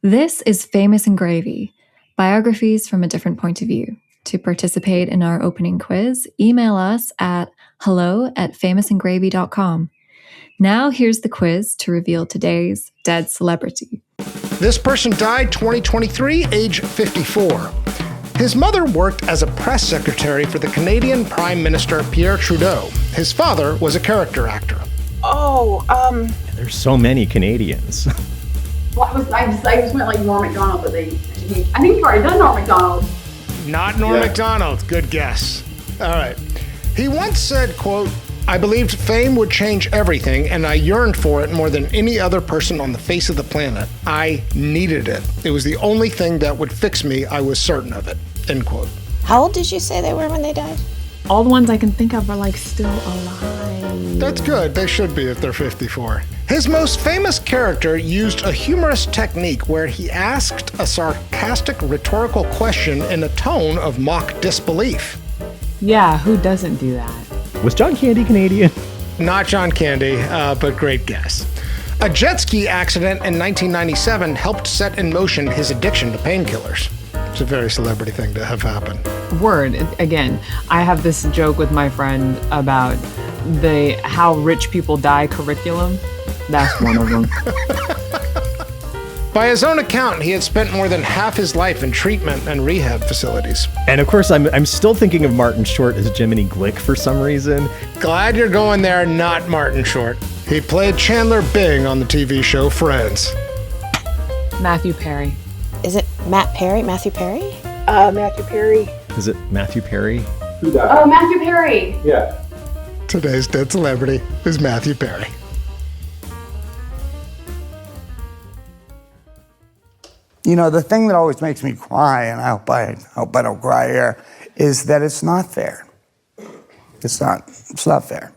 This is Famous and Gravy, biographies from a different point of view. To participate in our opening quiz, email us at hello@famousandgravy.com. Now here's the quiz to reveal today's dead celebrity. This person died 2023, age 54. His mother worked as a press secretary for the Canadian Prime Minister Pierre Trudeau. His father was a character actor. There's so many Canadians. Well, I just went like Norm Macdonald, but I think you've already done Norm Macdonald. Not Norm Macdonald. Good guess. All right. He once said, quote, "I believed fame would change everything, and I yearned for it more than any other person on the face of the planet. I needed it. It was the only thing that would fix me. I was certain of it." End quote. How old did you say they were when they died? All the ones I can think of are like still alive. That's good. They should be if they're 54. His most famous character used a humorous technique where he asked a sarcastic rhetorical question in a tone of mock disbelief. Yeah, who doesn't do that? Was John Candy Canadian? Not John Candy, but great guess. A jet ski accident in 1997 helped set in motion his addiction to painkillers. It's a very celebrity thing to have happen. Word. Again, I have this joke with my friend about the how rich people die curriculum. That's one of them. By his own account, he had spent more than half his life in treatment and rehab facilities. And of course, I'm still thinking of Martin Short as Jiminy Glick for some reason. Glad you're going there, not Martin Short. He played Chandler Bing on the TV show Friends. Matthew Perry. Is it Matthew Perry? Matthew Perry. Is it Matthew Perry? Who died? Oh, Matthew Perry. Yeah. Today's dead celebrity is Matthew Perry. You know, the thing that always makes me cry, and I hope I don't cry here, is that it's not fair. It's not fair.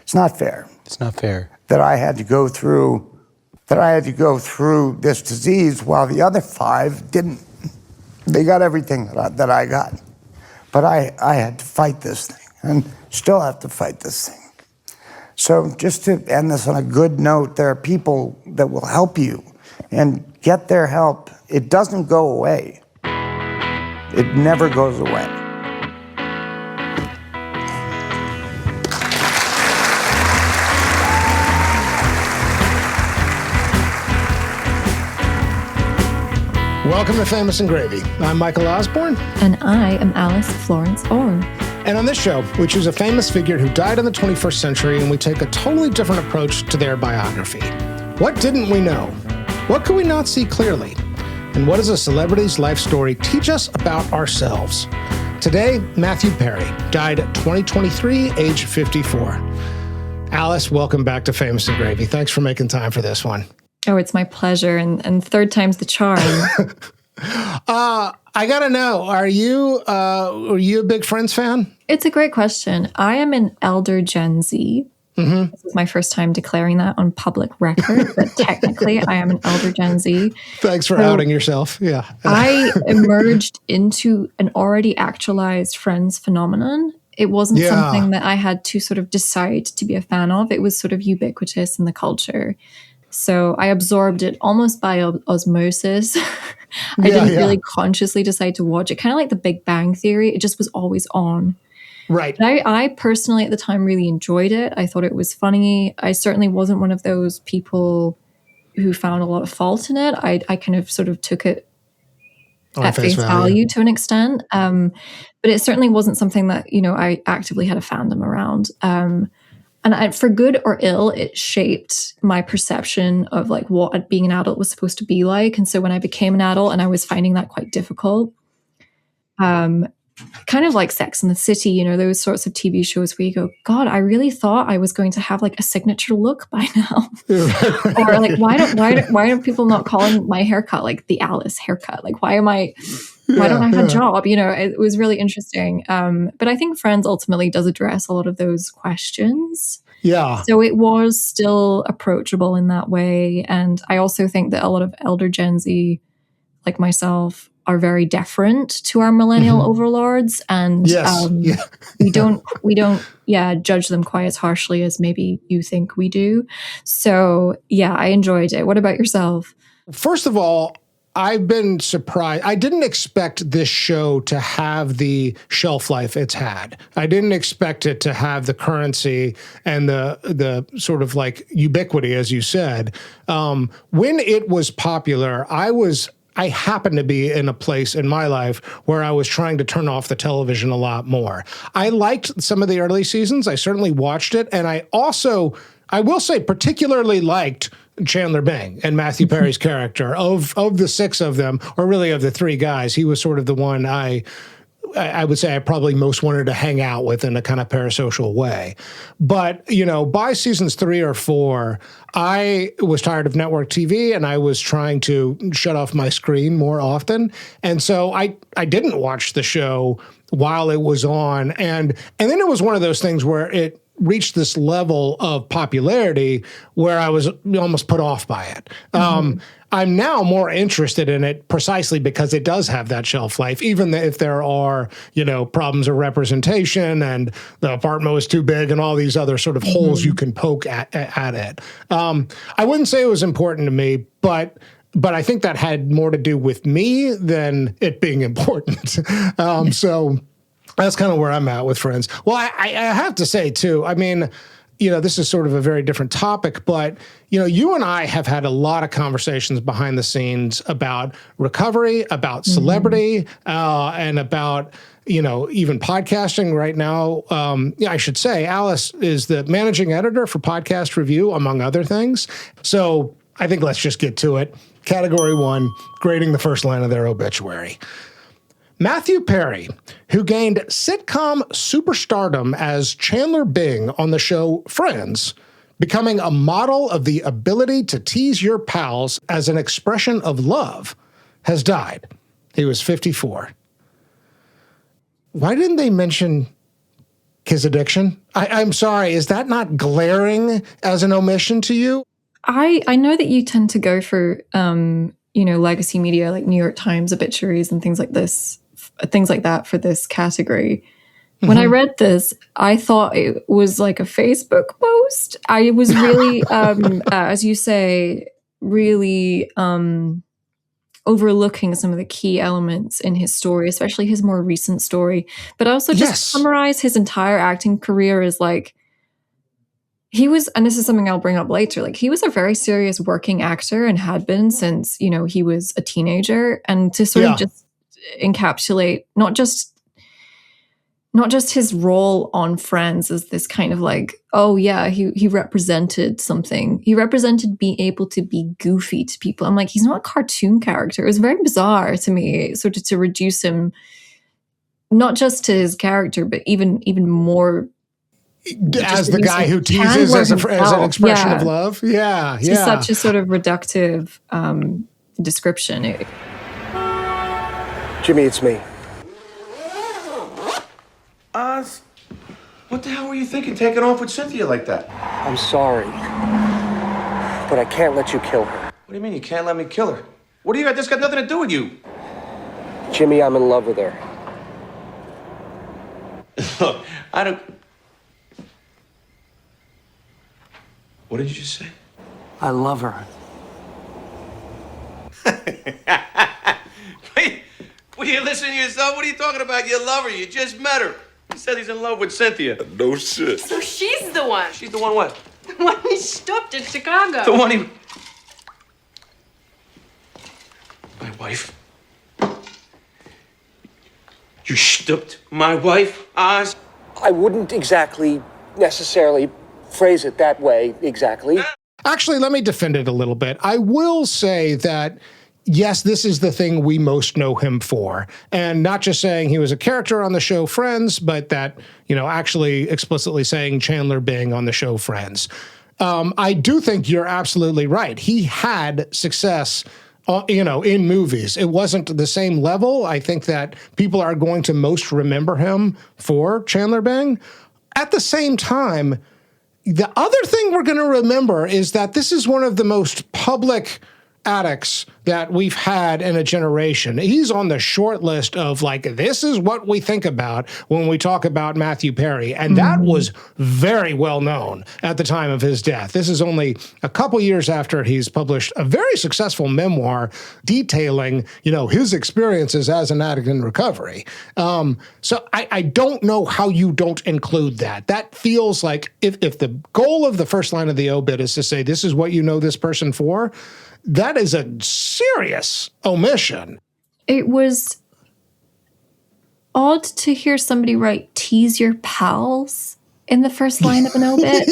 It's not fair. It's not fair. That I had to go through this disease while the other 5 didn't. They got everything that I got. But I had to fight this thing, and still have to fight this thing. So just to end this on a good note, there are people that will help you and get their help. It doesn't go away. It never goes away. Welcome to Famous and Gravy. I'm Michael Osborne. And I am Alice Florence Orr. And on this show, we choose a famous figure who died in the 21st century, and we take a totally different approach to their biography. What didn't we know? What could we not see clearly? And what does a celebrity's life story teach us about ourselves? Today, Matthew Perry died at 2023, age 54. Alice, welcome back to Famous and Gravy. Thanks for making time for this one. Oh, it's my pleasure, and third time's the charm. I gotta know, are you a big Friends fan? It's a great question. I am an elder Gen Z. Mm-hmm. This is my first time declaring that on public record, but technically I am an elder Gen Z. Thanks for outing yourself. Yeah. I emerged into an already actualized Friends phenomenon. It wasn't something that I had to sort of decide to be a fan of. It was sort of ubiquitous in the culture. So I absorbed it almost by osmosis. I didn't really consciously decide to watch it. Kind of like the Big Bang Theory. It just was always on. Right. I personally at the time really enjoyed it. I thought it was funny. I certainly wasn't one of those people who found a lot of fault in it. I kind of sort of took it at face value to an extent. But it certainly wasn't something that, I actively had a fandom around. And for good or ill, it shaped my perception of like what being an adult was supposed to be like. And so when I became an adult and I was finding that quite difficult, kind of like Sex and the City, those sorts of TV shows where you go, God, I really thought I was going to have like a signature look by now. Or like, why don't people not calling my haircut like the Alice haircut? Like, why don't I have a job? It was really interesting. But I think Friends ultimately does address a lot of those questions. Yeah. So it was still approachable in that way. And I also think that a lot of elder Gen Z, like myself, are very deferent to our millennial overlords, and we don't judge them quite as harshly as maybe you think we do. So I enjoyed it. What about yourself? First of all, I've been surprised. I didn't expect this show to have the shelf life it's had. I didn't expect it to have the currency and the sort of like ubiquity, as you said. When it was popular, I happened to be in a place in my life where I was trying to turn off the television a lot more. I liked some of the early seasons. I certainly watched it. And I will say, particularly liked Chandler Bing and Matthew Perry's character. Of the six of them, or really of the three guys, he was sort of the one I would say I probably most wanted to hang out with in a kind of parasocial way. But, by seasons 3 or 4, I was tired of network TV and I was trying to shut off my screen more often. And so I didn't watch the show while it was on. And then it was one of those things where it reached this level of popularity where I was almost put off by it. I'm now more interested in it precisely because it does have that shelf life, even if there are, problems of representation and the apartment was too big and all these other sort of holes you can poke at it. I wouldn't say it was important to me, but I think that had more to do with me than it being important. So that's kind of where I'm at with Friends. Well, I have to say, too, I mean, this is sort of a very different topic, but, you and I have had a lot of conversations behind the scenes about recovery, about celebrity, and about, even podcasting right now. I should say Alice is the managing editor for Podcast Review, among other things. So I think let's just get to it. Category 1, grading the first line of their obituary. Matthew Perry, who gained sitcom superstardom as Chandler Bing on the show Friends, becoming a model of the ability to tease your pals as an expression of love, has died. He was 54. Why didn't they mention his addiction? I'm sorry, is that not glaring as an omission to you? I know that you tend to go for, legacy media like New York Times obituaries and things like that for this category. When I read this, I thought it was like a Facebook post. I was really, as you say, really overlooking some of the key elements in his story, especially his more recent story. But also just summarize his entire acting career as like, he was, and this is something I'll bring up later, like he was a very serious working actor and had been since, he was a teenager. And to sort of just encapsulate not just his role on Friends as this kind of like, oh yeah, he represented something. He represented being able to be goofy to people. I'm like, he's not a cartoon character. It was very bizarre to me, sort of to reduce him not just to his character, but even more as the guy who teases as an expression of love. Yeah. It's such a sort of reductive description. Jimmy, it's me. Oz, what the hell were you thinking taking off with Cynthia like that? I'm sorry, but I can't let you kill her. What do you mean you can't let me kill her? What do you got? This got nothing to do with you. Jimmy, I'm in love with her. Look, I don't... What did you just say? I love her. Wait, will you listen to yourself? What are you talking about? You love her. You just met her. He said he's in love with Cynthia. No shit. So she's the one. She's the one what? The one he stopped in Chicago. The one he... My wife? You stooped my wife, Oz? I wouldn't exactly necessarily phrase it that way exactly. Actually, let me defend it a little bit. I will say that, yes, this is the thing we most know him for. And not just saying he was a character on the show Friends, but that, actually explicitly saying Chandler Bing on the show Friends. I do think you're absolutely right. He had success, in movies. It wasn't the same level. I think that people are going to most remember him for Chandler Bing. At the same time, the other thing we're going to remember is that this is one of the most public addicts that we've had in a generation. He's on the short list of like, this is what we think about when we talk about Matthew Perry. And that was very well known at the time of his death. This is only a couple years after he's published a very successful memoir detailing, his experiences as an addict in recovery. So I don't know how you don't include that. That feels like if the goal of the first line of the obit is to say, this is what you know this person for, that is a serious omission. It was odd to hear somebody write "tease your pals" in the first line of an obit.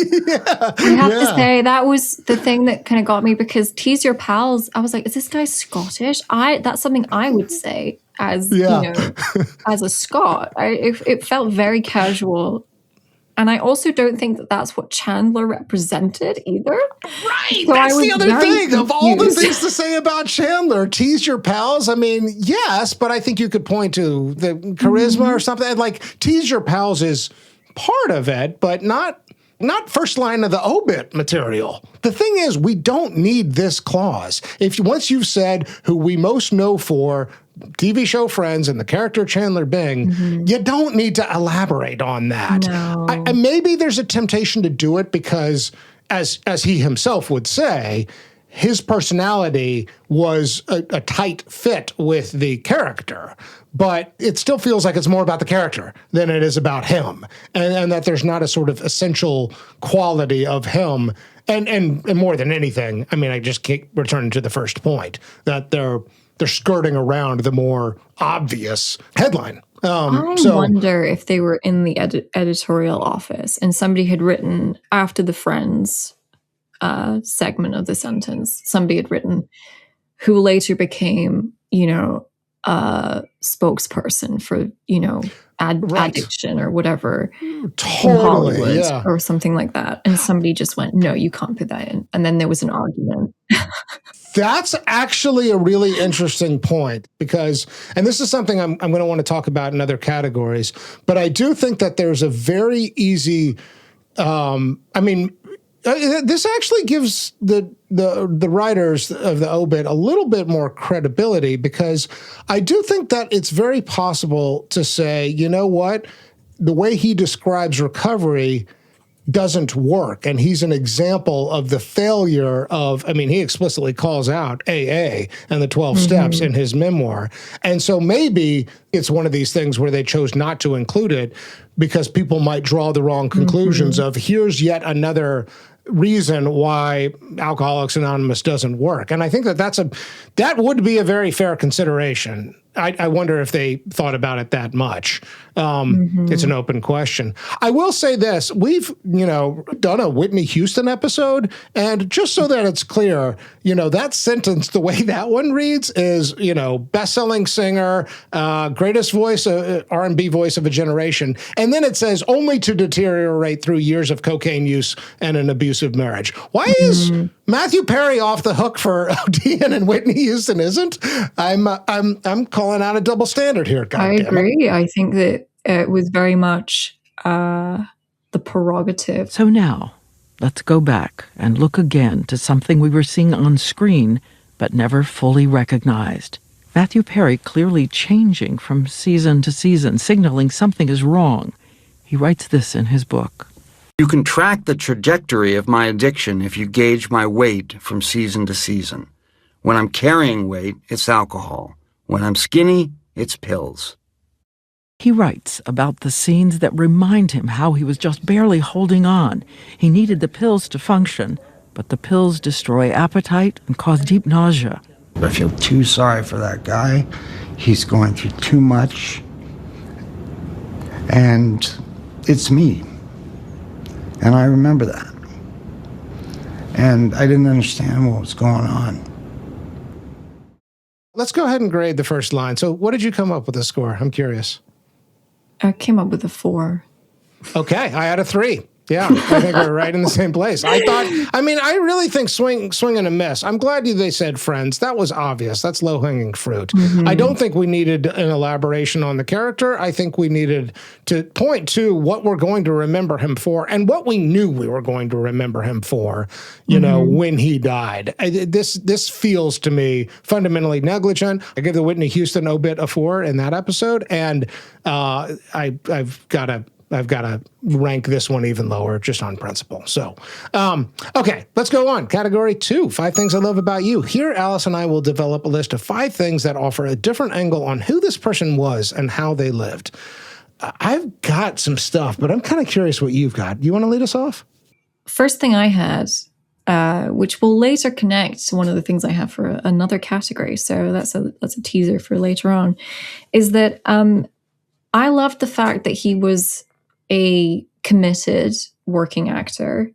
I have to say, that was the thing that kind of got me, because "tease your pals," I was like, is this guy Scottish? That's something I would say as, as a Scot. It felt very casual. And I also don't think that that's what Chandler represented either. Right. So that's the other thing. Of all the things to say about Chandler, tease your pals. I mean, yes, but I think you could point to the charisma or something. Like, tease your pals is part of it, but not first line of the obit material. The thing is, we don't need this clause. Once you've said who we most know for TV show Friends and the character Chandler Bing, you don't need to elaborate on that. No. Maybe there's a temptation to do it because, as he himself would say, his personality was a tight fit with the character. But it still feels like it's more about the character than it is about him. And that there's not a sort of essential quality of him. And more than anything, I mean, I just keep returning to the first point, that they're skirting around the more obvious headline. I wonder if they were in the editorial office and somebody had written, after the Friends segment of the sentence, somebody had written, who later became, a spokesperson for, addiction or whatever, totally, in Hollywood or something like that. And somebody just went, no, you can't put that in. And then there was an argument. That's actually a really interesting point because, and this is something I'm going to want to talk about in other categories, but I do think that there's a very easy, this actually gives the writers of the obit a little bit more credibility, because I do think that it's very possible to say, you know what, the way he describes recovery doesn't work. And he's an example of the failure of, he explicitly calls out AA and the 12 steps in his memoir. And so maybe it's one of these things where they chose not to include it because people might draw the wrong conclusions of, here's yet another reason why Alcoholics Anonymous doesn't work. And I think that would be a very fair consideration. I wonder if they thought about it that much. It's an open question. I will say this. We've, done a Whitney Houston episode, and just so that it's clear, that sentence, the way that one reads is, best-selling singer, greatest voice, R&B voice of a generation. And then it says only to deteriorate through years of cocaine use and an abusive marriage. Why is Matthew Perry off the hook for ODing and Whitney Houston isn't? I'm calling out a double standard here. I agree. I think that it was very much the prerogative. So now, let's go back and look again to something we were seeing on screen but never fully recognized. Matthew Perry clearly changing from season to season, signaling something is wrong. He writes this in his book. You can track the trajectory of my addiction if you gauge my weight from season to season. When I'm carrying weight, it's alcohol. When I'm skinny, it's pills. He writes about the scenes that remind him how he was just barely holding on. He needed the pills to function, but the pills destroy appetite and cause deep nausea. I feel too sorry for that guy. He's going through too much. And it's me. And I remember that. And I didn't understand what was going on. Let's go ahead and grade the first line. So what did you come up with a score? I'm curious. I came up with a 4. Okay, I had a 3. Yeah, I think we're right in the same place. I really think swing and a miss. I'm glad they said friends. That was obvious. That's low-hanging fruit. Mm-hmm. I don't think we needed an elaboration on the character. I think we needed to point to what we're going to remember him for and what we knew we were going to remember him for, you know, when he died. This feels to me fundamentally negligent. I give the Whitney Houston obit a 4 in that episode, and I've got to rank this one even lower just on principle. So, okay, let's go on. Category 2, 5 things I love about you. Here, Alice and I will develop a list of 5 things that offer a different angle on who this person was and how they lived. I've got some stuff, but I'm kind of curious what you've got. You want to lead us off? First thing I had, which will later connect to one of the things I have for another category, so that's a teaser for later on, is that I loved the fact that he was a committed working actor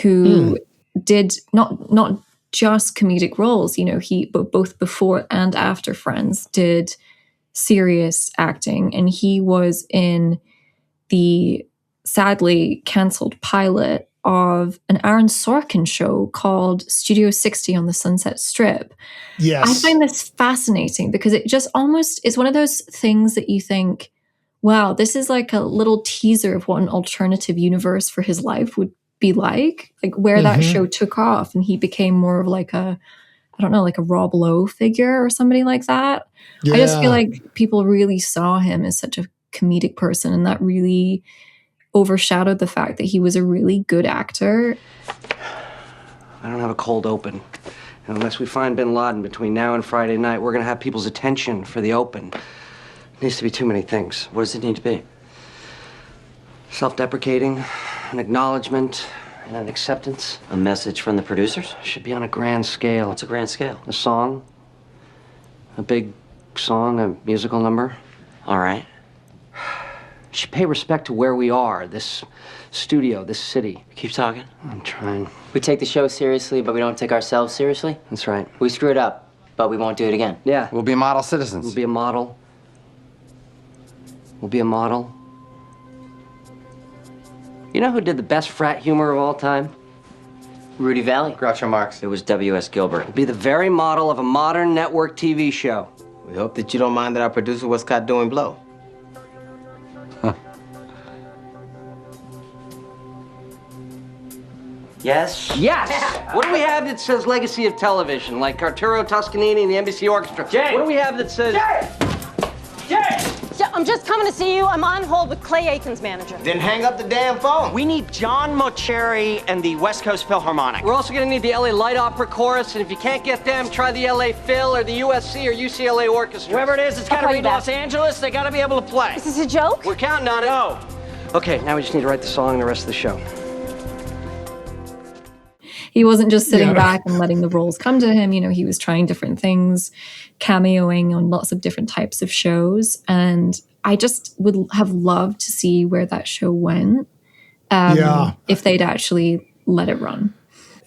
who did not just comedic roles. You know, he both before and after Friends did serious acting, and he was in the sadly cancelled pilot of an Aaron Sorkin show called Studio 60 on the Sunset Strip. Yes. I find this fascinating because it just almost is one of those things that you think, wow, this is like a little teaser of what an alternative universe for his life would be like where that show took off and he became more of like a Rob Lowe figure or somebody like that. Yeah. I just feel like people really saw him as such a comedic person, and that really overshadowed the fact that he was a really good actor. I don't have a cold open. And unless we find bin Laden between now and Friday night, we're going to have people's attention for the open. It needs to be too many things. What does it need to be? Self-deprecating, an acknowledgement, and an acceptance. A message from the producers? Should be on a grand scale. What's a grand scale? A song. A big song, a musical number. All right. Should pay respect to where we are, this studio, this city. Keep talking. I'm trying. We take the show seriously, but we don't take ourselves seriously? That's right. We screw it up, but we won't do it again. Yeah. We'll be model citizens. We'll be a model. We'll be a model. You know who did the best frat humor of all time? Rudy Valley. Groucho Marx. It was W.S. Gilbert. We'll be the very model of a modern network TV show. We hope that you don't mind that our producer was caught doing blow. Yes? Yes! What do we have that says legacy of television, like Arturo Toscanini and the NBC Orchestra? Jay! What do we have that says... Jay! I'm just coming to see you. I'm on hold with Clay Aiken's manager. Then hang up the damn phone. We need John Mocheri and the West Coast Philharmonic. We're also going to need the LA Light Opera Chorus, and if you can't get them, try the LA Phil or the USC or UCLA Orchestra. Whoever it is, it's got to read Los Angeles. They got to be able to play. Is this a joke? We're counting on it. No. Okay, now we just need to write the song and the rest of the show. He wasn't just sitting back and letting the roles come to him. You know, he was trying different things, cameoing on lots of different types of shows. And I just would have loved to see where that show went if they'd actually let it run.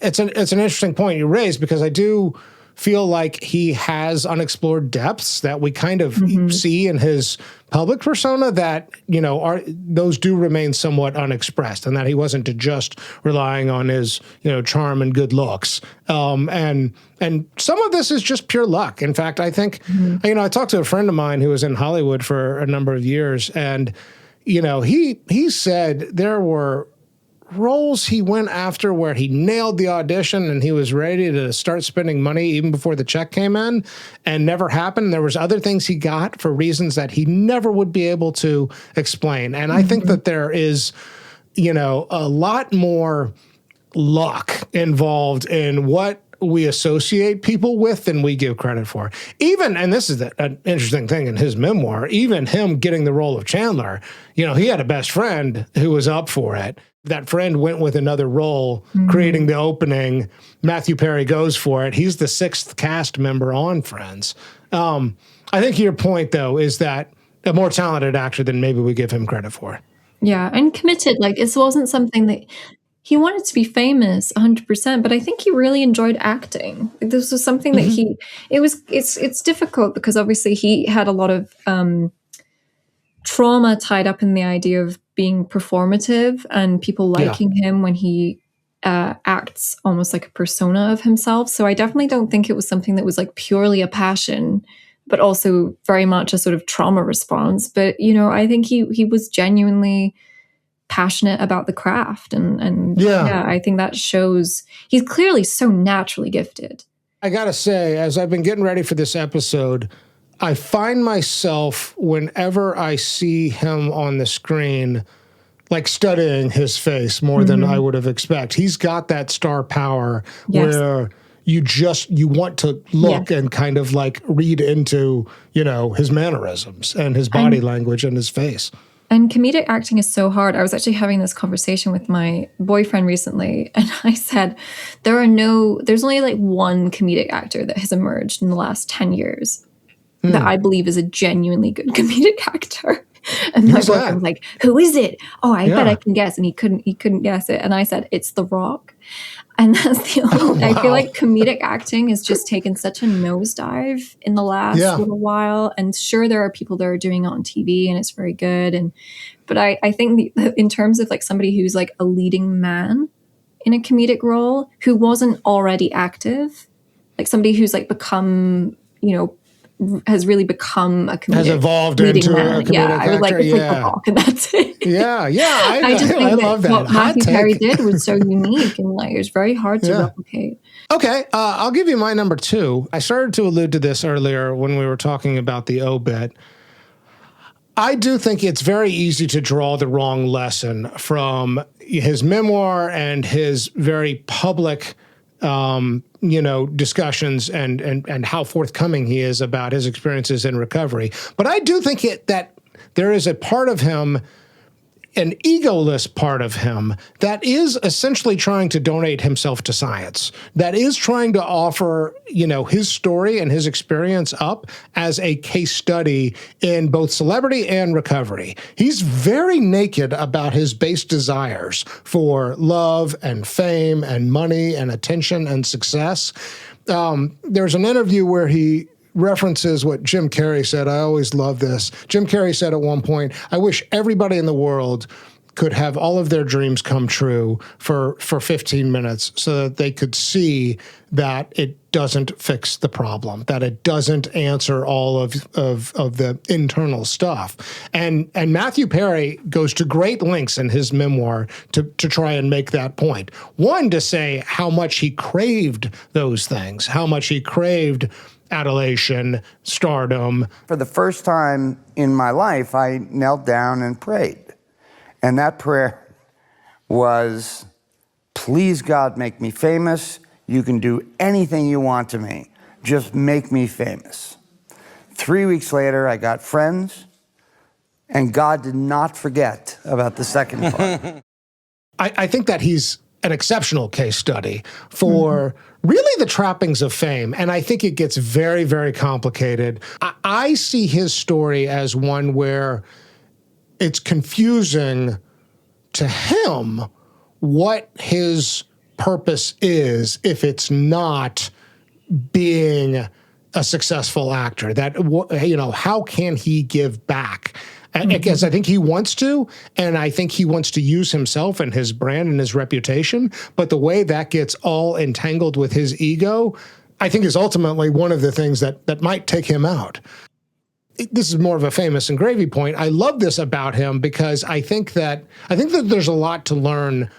It's an interesting point you raised, because I do feel like he has unexplored depths that we kind of see in his public persona that, you know, those do remain somewhat unexpressed, and that he wasn't just relying on his, you know, charm and good looks. And some of this is just pure luck. In fact, I think, you know, I talked to a friend of mine who was in Hollywood for a number of years, and, you know, he said there were roles he went after where he nailed the audition and he was ready to start spending money even before the check came in, and never happened. There was other things he got for reasons that he never would be able to explain. And I think that there is, you know, a lot more luck involved in what we associate people with than we give credit for. Even, and this is an interesting thing in his memoir, even him getting the role of Chandler, you know, he had a best friend who was up for it. That friend went with another role, creating the opening. Matthew Perry goes for it. He's the 6th cast member on Friends. I think your point, though, is that a more talented actor than maybe we give him credit for. Yeah, and committed. Like, it wasn't something that he wanted to be famous 100%, but I think he really enjoyed acting. Like, this was something that it's difficult because obviously he had a lot of trauma tied up in the idea of being performative and people liking him when he acts almost like a persona of himself. So I definitely don't think it was something that was like purely a passion, but also very much a sort of trauma response. But, you know, I think he was genuinely passionate about the craft. And I think that shows he's clearly so naturally gifted. I gotta say, as I've been getting ready for this episode, I find myself, whenever I see him on the screen, like studying his face more than I would have expected. He's got that star power where you want to look and kind of like read into, you know, his mannerisms and his body language and his face. And comedic acting is so hard. I was actually having this conversation with my boyfriend recently, and I said, there's only like one comedic actor that has emerged in the last 10 years that I believe is a genuinely good comedic actor. And my boyfriend was like, who is it? Oh, I bet I can guess. And he couldn't guess it. And I said, it's The Rock. And that's the only, I feel like comedic acting has just taken such a nosedive in the last little while. And sure, there are people that are doing it on TV and it's very good. But I think in terms of like somebody who's like a leading man in a comedic role who wasn't already active, like somebody who's like become, you know, has really become a comedic, has evolved into a comedic actor. I would like to The Rock, and that's it. I just think love that. What Matthew Perry did was so unique, and like it was very hard to replicate. Okay, I'll give you my number 2. I started to allude to this earlier when we were talking about the obit. I do think it's very easy to draw the wrong lesson from his memoir and his very public discussions and how forthcoming he is about his experiences in recovery. But I do think that there is a part of him, an egoless part of him, that is essentially trying to donate himself to science, that is trying to offer, you know, his story and his experience up as a case study in both celebrity and recovery. He's very naked about his base desires for love and fame and money and attention and success. There's an interview where he references what Jim Carrey said. I always love this. Jim Carrey said at one point, I wish everybody in the world could have all of their dreams come true for 15 minutes so that they could see that it doesn't fix the problem, that it doesn't answer all of the internal stuff. And Matthew Perry goes to great lengths in his memoir to try and make that point. One, to say how much he craved those things, how much he craved adulation, stardom. For the first time in my life, I knelt down and prayed. And that prayer was, please, God, make me famous. You can do anything you want to me. Just make me famous. 3 weeks later, I got friends, and God did not forget about the second part. I think that he's an exceptional case study for really the trappings of fame. And I think it gets very, very complicated. I see his story as one where it's confusing to him what his purpose is if it's not being a successful actor. That, you know, how can he give back? Because I think he wants to, and I think he wants to use himself and his brand and his reputation, but the way that gets all entangled with his ego, I think is ultimately one of the things that might take him out. This is more of a famous and gravy point. I love this about him because I think that there's a lot to learn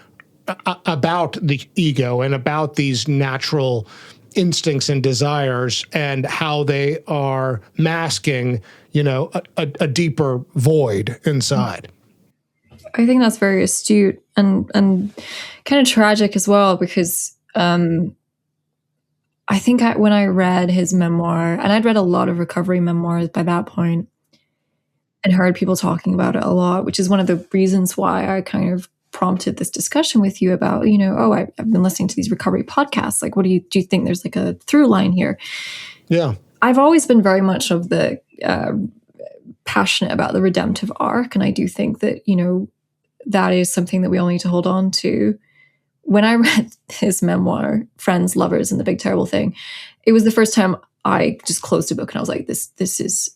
about the ego and about these natural instincts and desires and how they are masking, you know, a deeper void inside. I think that's very astute and kind of tragic as well, because I think when I read his memoir, and I'd read a lot of recovery memoirs by that point and heard people talking about it a lot, which is one of the reasons why I kind of prompted this discussion with you about, you know, I've been listening to these recovery podcasts. Like, do you think there's like a through line here? Yeah. I've always been very much of the passionate about the redemptive arc. And I do think that, you know, that is something that we all need to hold on to. When I read his memoir, Friends, Lovers, and the Big Terrible Thing, it was the first time I just closed a book and I was like, this is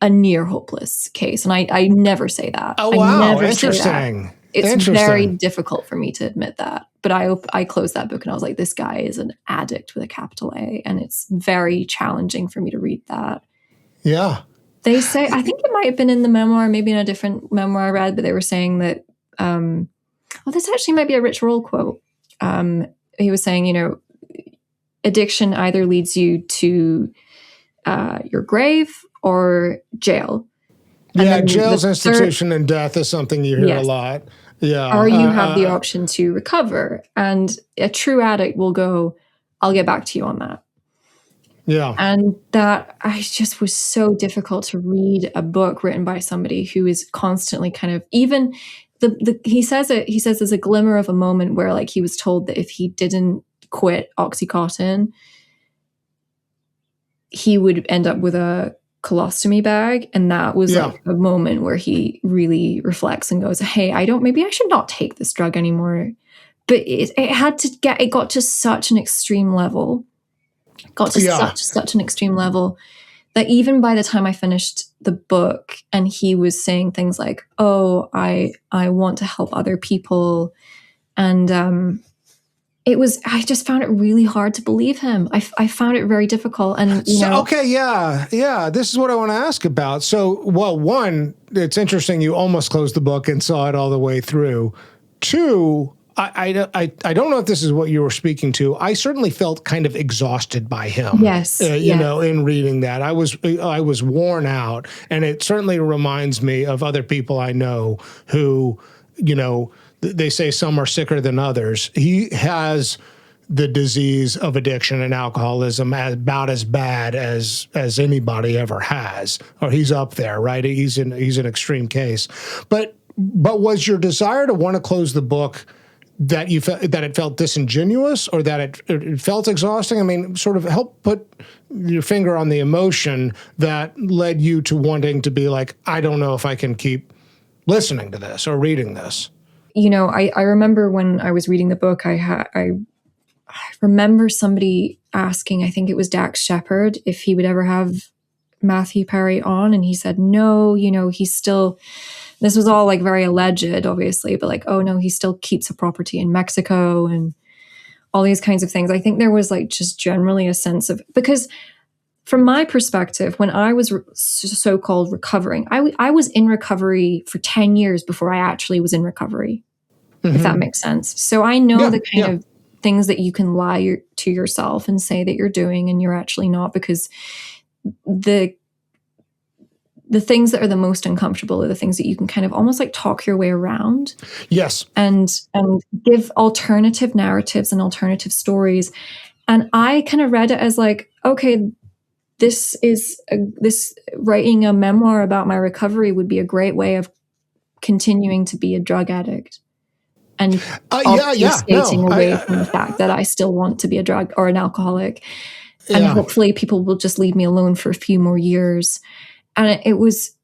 a near hopeless case. And I never say that. Oh, wow. I never Interesting. say that. It's very difficult for me to admit that. But I closed that book and I was like, this guy is an addict with a capital A. And it's very challenging for me to read that. Yeah. They say, I think it might have been in the memoir, maybe in a different memoir I read, but they were saying that, this actually might be a Rich Roll quote. He was saying, addiction either leads you to your grave or jail. And jail's institution and death is something you hear a lot. Yeah. Or you have the option to recover. And a true addict will go, I'll get back to you on that. Yeah. And that I just was so difficult to read a book written by somebody who is constantly kind of, even he says there's a glimmer of a moment where like he was told that if he didn't quit Oxycontin, he would end up with a colostomy bag. And that was like a moment where he really reflects and goes, hey, maybe I should not take this drug anymore. But it got to such an extreme level. Such an extreme level that even by the time I finished the book and he was saying things like, oh, I want to help other people. And I just found it really hard to believe him. I found it very difficult. And this is what I want to ask about. So, well, one, it's interesting you almost closed the book and saw it all the way through. Two, I don't know if this is what you were speaking to. I certainly felt kind of exhausted by him. Yes, in reading that, I was worn out, and it certainly reminds me of other people I know who, they say some are sicker than others. He has the disease of addiction and alcoholism about as bad as anybody ever has, or he's up there, right? He's an extreme case. But was your desire to want to close the book that you felt that it felt disingenuous, or that it felt exhausting? I mean, sort of help put your finger on the emotion that led you to wanting to be like, I don't know if I can keep listening to this or reading this. I remember when I was reading the book, I remember somebody asking, I think it was Dax Shepard, if he would ever have Matthew Perry on, and he said no. He's still. This was all like very alleged, obviously, but like, oh no, he still keeps a property in Mexico and all these kinds of things. I think there was like just generally a sense of, because from my perspective, when I was so-called recovering, I was in recovery for 10 years before I actually was in recovery, if that makes sense. So I know the kind of things that you can lie to yourself and say that you're doing and you're actually not, because the things that are the most uncomfortable are the things that you can kind of almost like talk your way around. Yes. And give alternative narratives and alternative stories. And I kind of read it as like, okay, this writing a memoir about my recovery would be a great way of continuing to be a drug addict. And skating away from the fact that I still want to be a drug or an alcoholic. And hopefully people will just leave me alone for a few more years. And it was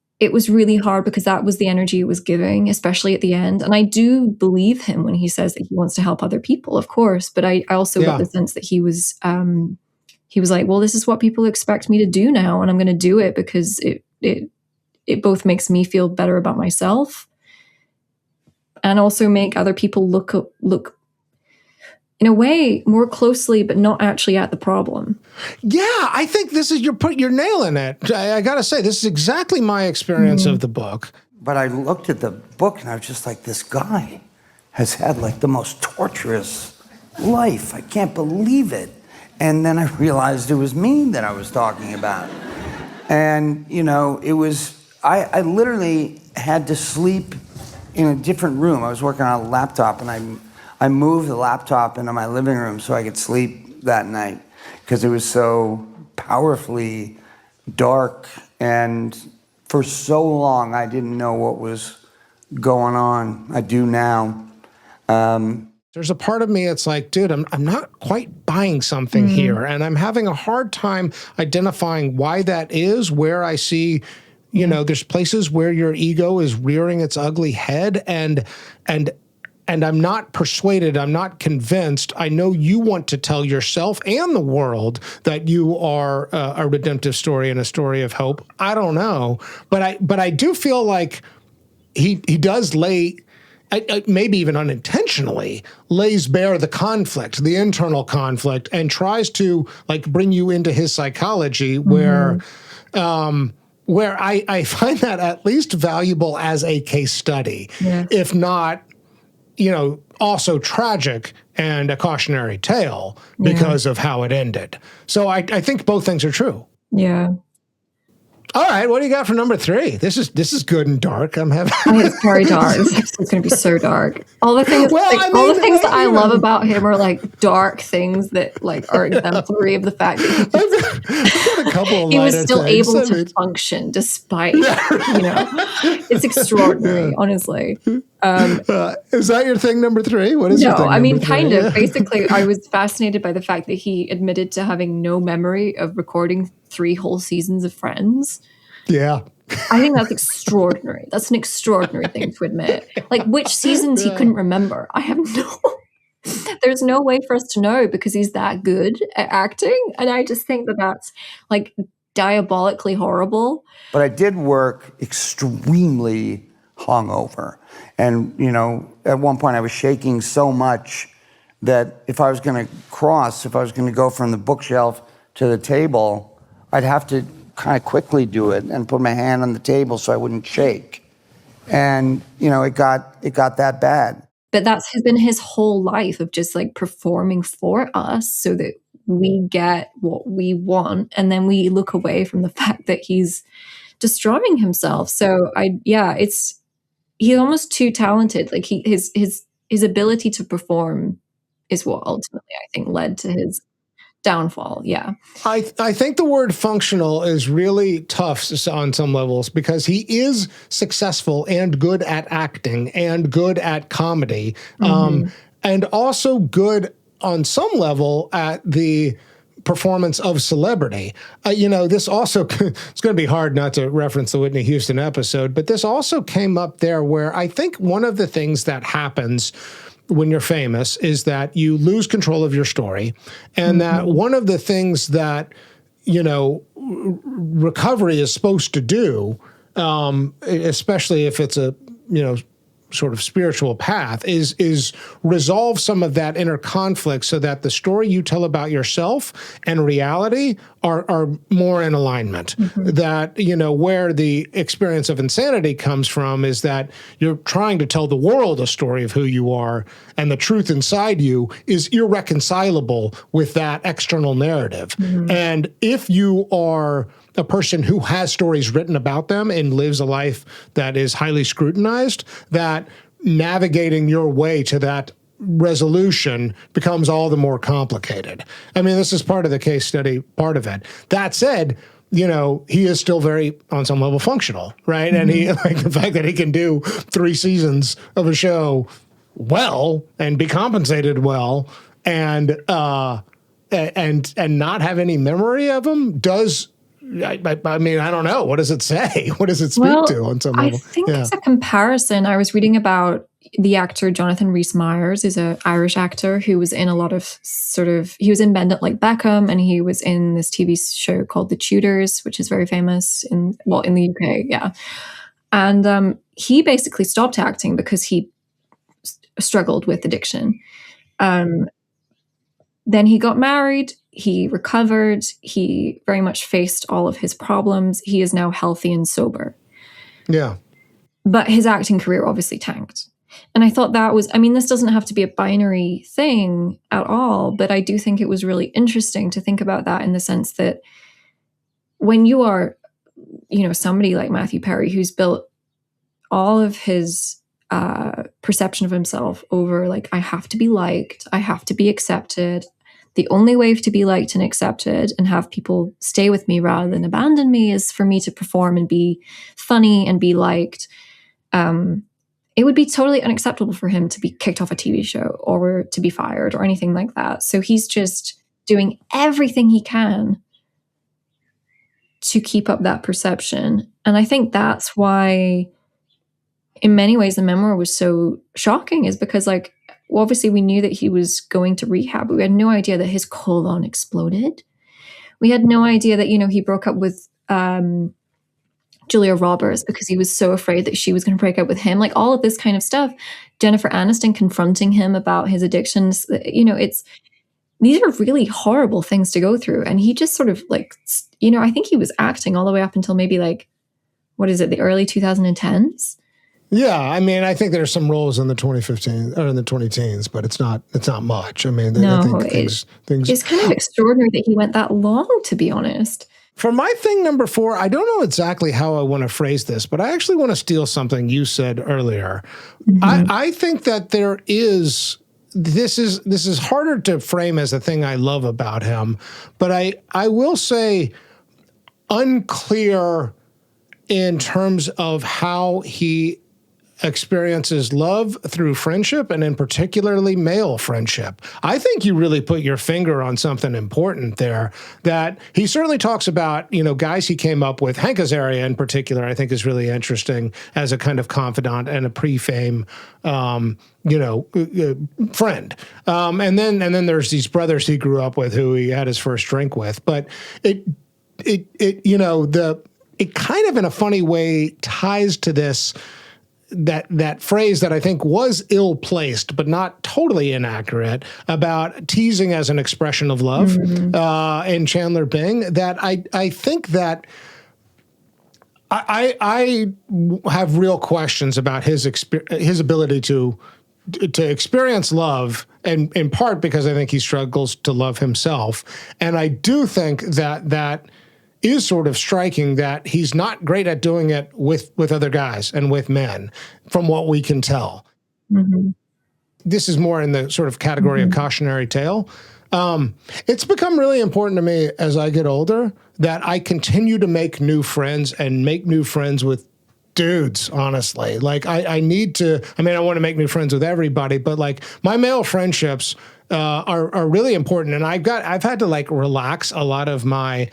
really hard because that was the energy it was giving, especially at the end. And I do believe him when he says that he wants to help other people, of course. But I also got the sense that he was like, well, this is what people expect me to do now, and I'm going to do it because it both makes me feel better about myself and also make other people look in a way more closely, but not actually at the problem. Yeah, I think this is you're nailing it. I got to say, this is exactly my experience of the book. But I looked at the book and I was just like, this guy has had like the most torturous life. I can't believe it. And then I realized it was me that I was talking about. And, it was, I literally had to sleep in a different room. I was working on a laptop, and I moved the laptop into my living room so I could sleep that night because it was so powerfully dark. And for so long, I didn't know what was going on. I do now. There's a part of me that's like, dude, I'm not quite buying something here. And I'm having a hard time identifying why that is, where I see, there's places where your ego is rearing its ugly head and I'm not persuaded, I'm not convinced. I know you want to tell yourself and the world that you are a redemptive story and a story of hope. I don't know, but I do feel like he does lay, maybe even unintentionally, lays bare the conflict, the internal conflict, and tries to like bring you into his psychology where I find that at least valuable as a case study, if not, also tragic and a cautionary tale because of how it ended. So I think both things are true. Yeah. All right, what do you got for number 3? This is good and dark. It's very dark. It's going to be so dark. All the things, all the things that I love about him are like dark things that like are exemplary of the fact that he was still able to function despite, it's extraordinary, honestly. Is that your thing, number 3? What is your thing? No, I mean, kind of. Basically, I was fascinated by the fact that he admitted to having no memory of recording 3 whole seasons of Friends. Yeah. I think that's extraordinary. That's an extraordinary thing to admit. Like, which seasons he couldn't remember. I have there's no way for us to know because he's that good at acting. And I just think that that's like diabolically horrible. But I did work extremely hungover. And, at one point I was shaking so much that if I was going to go from the bookshelf to the table, I'd have to kind of quickly do it and put my hand on the table so I wouldn't shake. And, it got that bad. But that's been his whole life of just like performing for us so that we get what we want. And then we look away from the fact that he's destroying himself. So he's almost too talented. Like his ability to perform is what ultimately I think led to his downfall. Yeah. I think the word functional is really tough on some levels because he is successful and good at acting and good at comedy, and also good on some level at the performance of celebrity. This also, it's going to be hard not to reference the Whitney Houston episode, but this also came up there where I think one of the things that happens when you're famous is that you lose control of your story. And that one of the things that, recovery is supposed to do, especially if it's a, sort of spiritual path, is resolve some of that inner conflict so that the story you tell about yourself and reality are more in alignment. That, where the experience of insanity comes from is that you're trying to tell the world a story of who you are, and the truth inside you is irreconcilable with that external narrative. And if you are a person who has stories written about them and lives a life that is highly scrutinized, that navigating your way to that resolution becomes all the more complicated. I mean, this is part of the case study, part of it. That said, he is still very, on some level, functional, right? And he, like the fact that he can do 3 seasons of a show well and be compensated well and not have any memory of them does. I mean, I don't know. What does it say? What does it speak to on some level? I think it's a comparison. I was reading about the actor Jonathan Rhys-Meyers, is an Irish actor who was in a lot of he was in Bend It Like Beckham, and he was in this TV show called The Tudors, which is very famous in the UK. Yeah. And he basically stopped acting because he struggled with addiction. Then he got married, he recovered, he very much faced all of his problems. He is now healthy and sober. Yeah. But his acting career obviously tanked. And I thought this doesn't have to be a binary thing at all, but I do think it was really interesting to think about that in the sense that when you are, somebody like Matthew Perry, who's built all of his perception of himself over like, I have to be liked, I have to be accepted. The only way to be liked and accepted and have people stay with me rather than abandon me is for me to perform and be funny and be liked. It would be totally unacceptable for him to be kicked off a TV show or to be fired or anything like that. So he's just doing everything he can to keep up that perception. And I think that's why in many ways the memoir was so shocking is because like, well, obviously we knew that he was going to rehab, but we had no idea that his colon exploded. We had no idea that, he broke up with Julia Roberts because he was so afraid that she was going to break up with him. Like all of this kind of stuff. Jennifer Aniston confronting him about his addictions. These are really horrible things to go through. And he just sort of like, I think he was acting all the way up until maybe like, what is it, the early 2010s? Yeah, I mean, I think there's some roles in the 2015 or in the 2010s, but it's not much. I mean, I think things. It's kind of extraordinary that he went that long, to be honest. For my thing number 4, I don't know exactly how I want to phrase this, but I actually want to steal something you said earlier. Mm-hmm. I think that there is. This is harder to frame as a thing I love about him, but I will say unclear in terms of how he experiences love through friendship, and in particularly male friendship. I think you really put your finger on something important there, that he certainly talks about, guys he came up with. Hank Azaria in particular, I think is really interesting as a kind of confidant and a pre-fame, friend. And then there's these brothers he grew up with who he had his first drink with. But it kind of in a funny way ties to this, that phrase that I think was ill-placed, but not totally inaccurate, about teasing as an expression of love in Chandler Bing, that I think that I have real questions about his ability to experience love, and in part because I think he struggles to love himself. And I do think that is sort of striking, that he's not great at doing it with other guys and with men, from what we can tell. Mm-hmm. This is more in the sort of category of cautionary tale. It's become really important to me as I get older that I continue to make new friends and make new friends with dudes, honestly. Like I need to, I want to make new friends with everybody, but like my male friendships are really important. And I've had to like relax a lot of my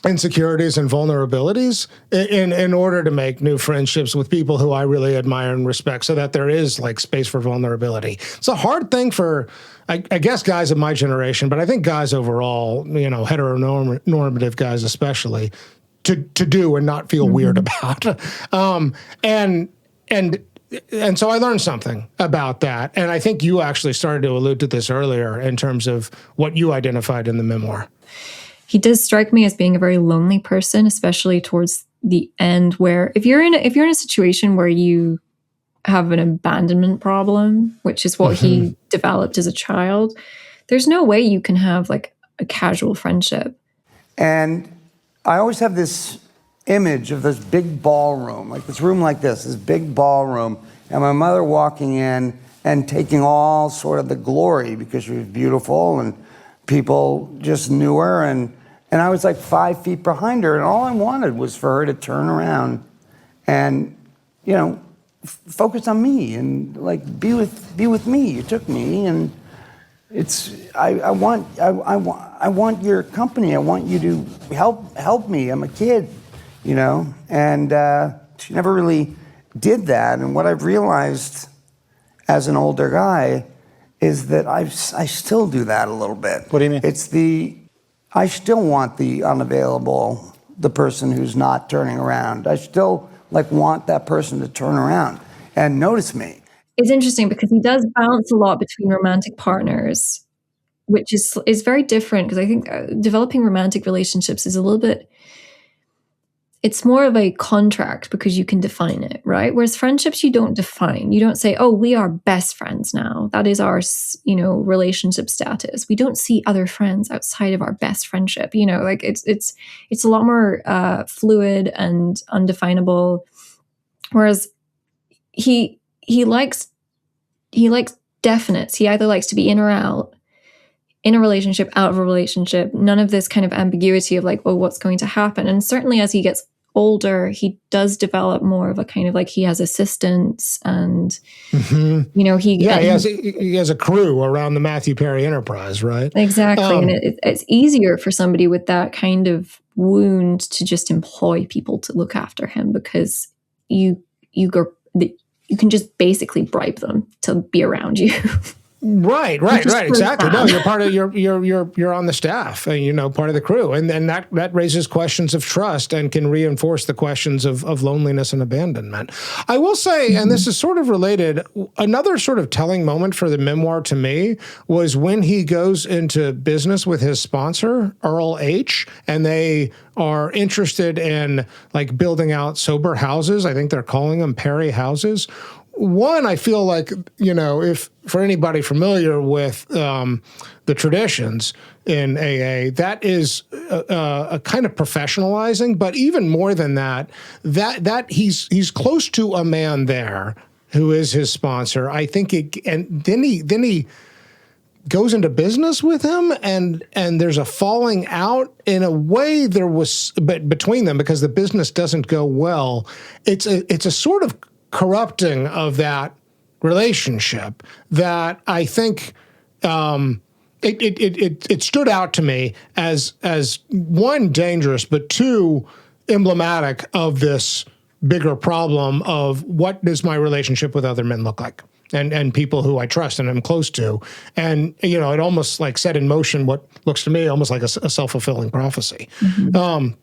insecurities and vulnerabilities in order to make new friendships with people who I really admire and respect, so that there is like space for vulnerability. It's a hard thing for, I guess, guys of my generation, but I think guys overall, heteronormative guys especially, to do and not feel weird about. And so I learned something about that. And I think you actually started to allude to this earlier in terms of what you identified in the memoir. He does strike me as being a very lonely person, especially towards the end, where if you're in a situation where you have an abandonment problem, which is what he developed as a child, there's no way you can have like a casual friendship. And I always have this image of this big ballroom, like this room like this big ballroom, and my mother walking in and taking all sort of the glory because she was beautiful and people just knew her, and I was like 5 feet behind her, and all I wanted was for her to turn around and, focus on me and like be with me. You took me, and I want your company. I want you to help me. I'm a kid, and she never really did that. And what I've realized as an older guy is that I still do that a little bit. What do you mean? I still want the unavailable, the person who's not turning around. I still want that person to turn around and notice me. It's interesting because he does bounce a lot between romantic partners, which is very different, because I think developing romantic relationships is a little bit, it's more of a contract because you can define it, right? Whereas friendships, you don't define. You don't say, oh, we are best friends now. That is our, relationship status. We don't see other friends outside of our best friendship. It's a lot more fluid and undefinable. Whereas he likes definites. He either likes to be in or out, in a relationship, out of a relationship, none of this kind of ambiguity of like, oh, what's going to happen? And certainly as he gets older, he does develop more of a kind of like, he has assistants and, he has a crew around the Matthew Perry enterprise, right? Exactly. And it's easier for somebody with that kind of wound to just employ people to look after him, because you you can just basically bribe them to be around you. Right, exactly. No, you're part of you're on the staff, part of the crew, and then that raises questions of trust and can reinforce the questions of loneliness and abandonment. I will say, and this is sort of related, another sort of telling moment for the memoir to me was when he goes into business with his sponsor, Earl H., and they are interested in like building out sober houses. I think they're calling them Perry houses. One, I feel like, if for anybody familiar with the traditions in AA, that is a kind of professionalizing. But even more than that he's close to a man there who is his sponsor. I think and then he goes into business with him, and there's a falling out in a way there was between them because the business doesn't go well. It's a sort of corrupting of that relationship that I think it stood out to me as one, dangerous, but two, emblematic of this bigger problem of what does my relationship with other men look like and people who I trust and I'm close to. And, it almost like set in motion what looks to me almost like a self-fulfilling prophecy. All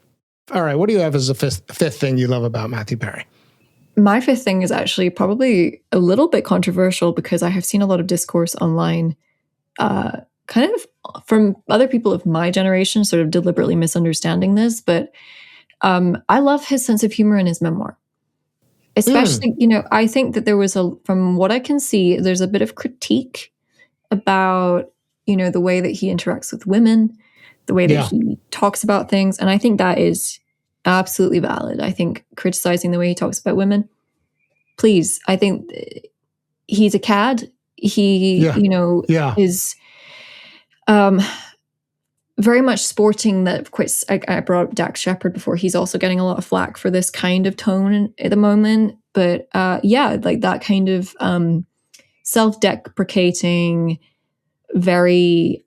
right, what do you have as a fifth thing you love about Matthew Perry? My fifth thing is actually probably a little bit controversial because I have seen a lot of discourse online, kind of from other people of my generation, sort of deliberately misunderstanding this. But I love his sense of humor in his memoir. Especially, I think that there was from what I can see, there's a bit of critique about, the way that he interacts with women, the way that he talks about things. And I think that is absolutely valid. I think criticizing the way he talks about women, please. I think he's a cad. He, is very much sporting that. Of course, I brought up Dax Shepard before. He's also getting a lot of flack for this kind of tone at the moment. But like that kind of self-deprecating, very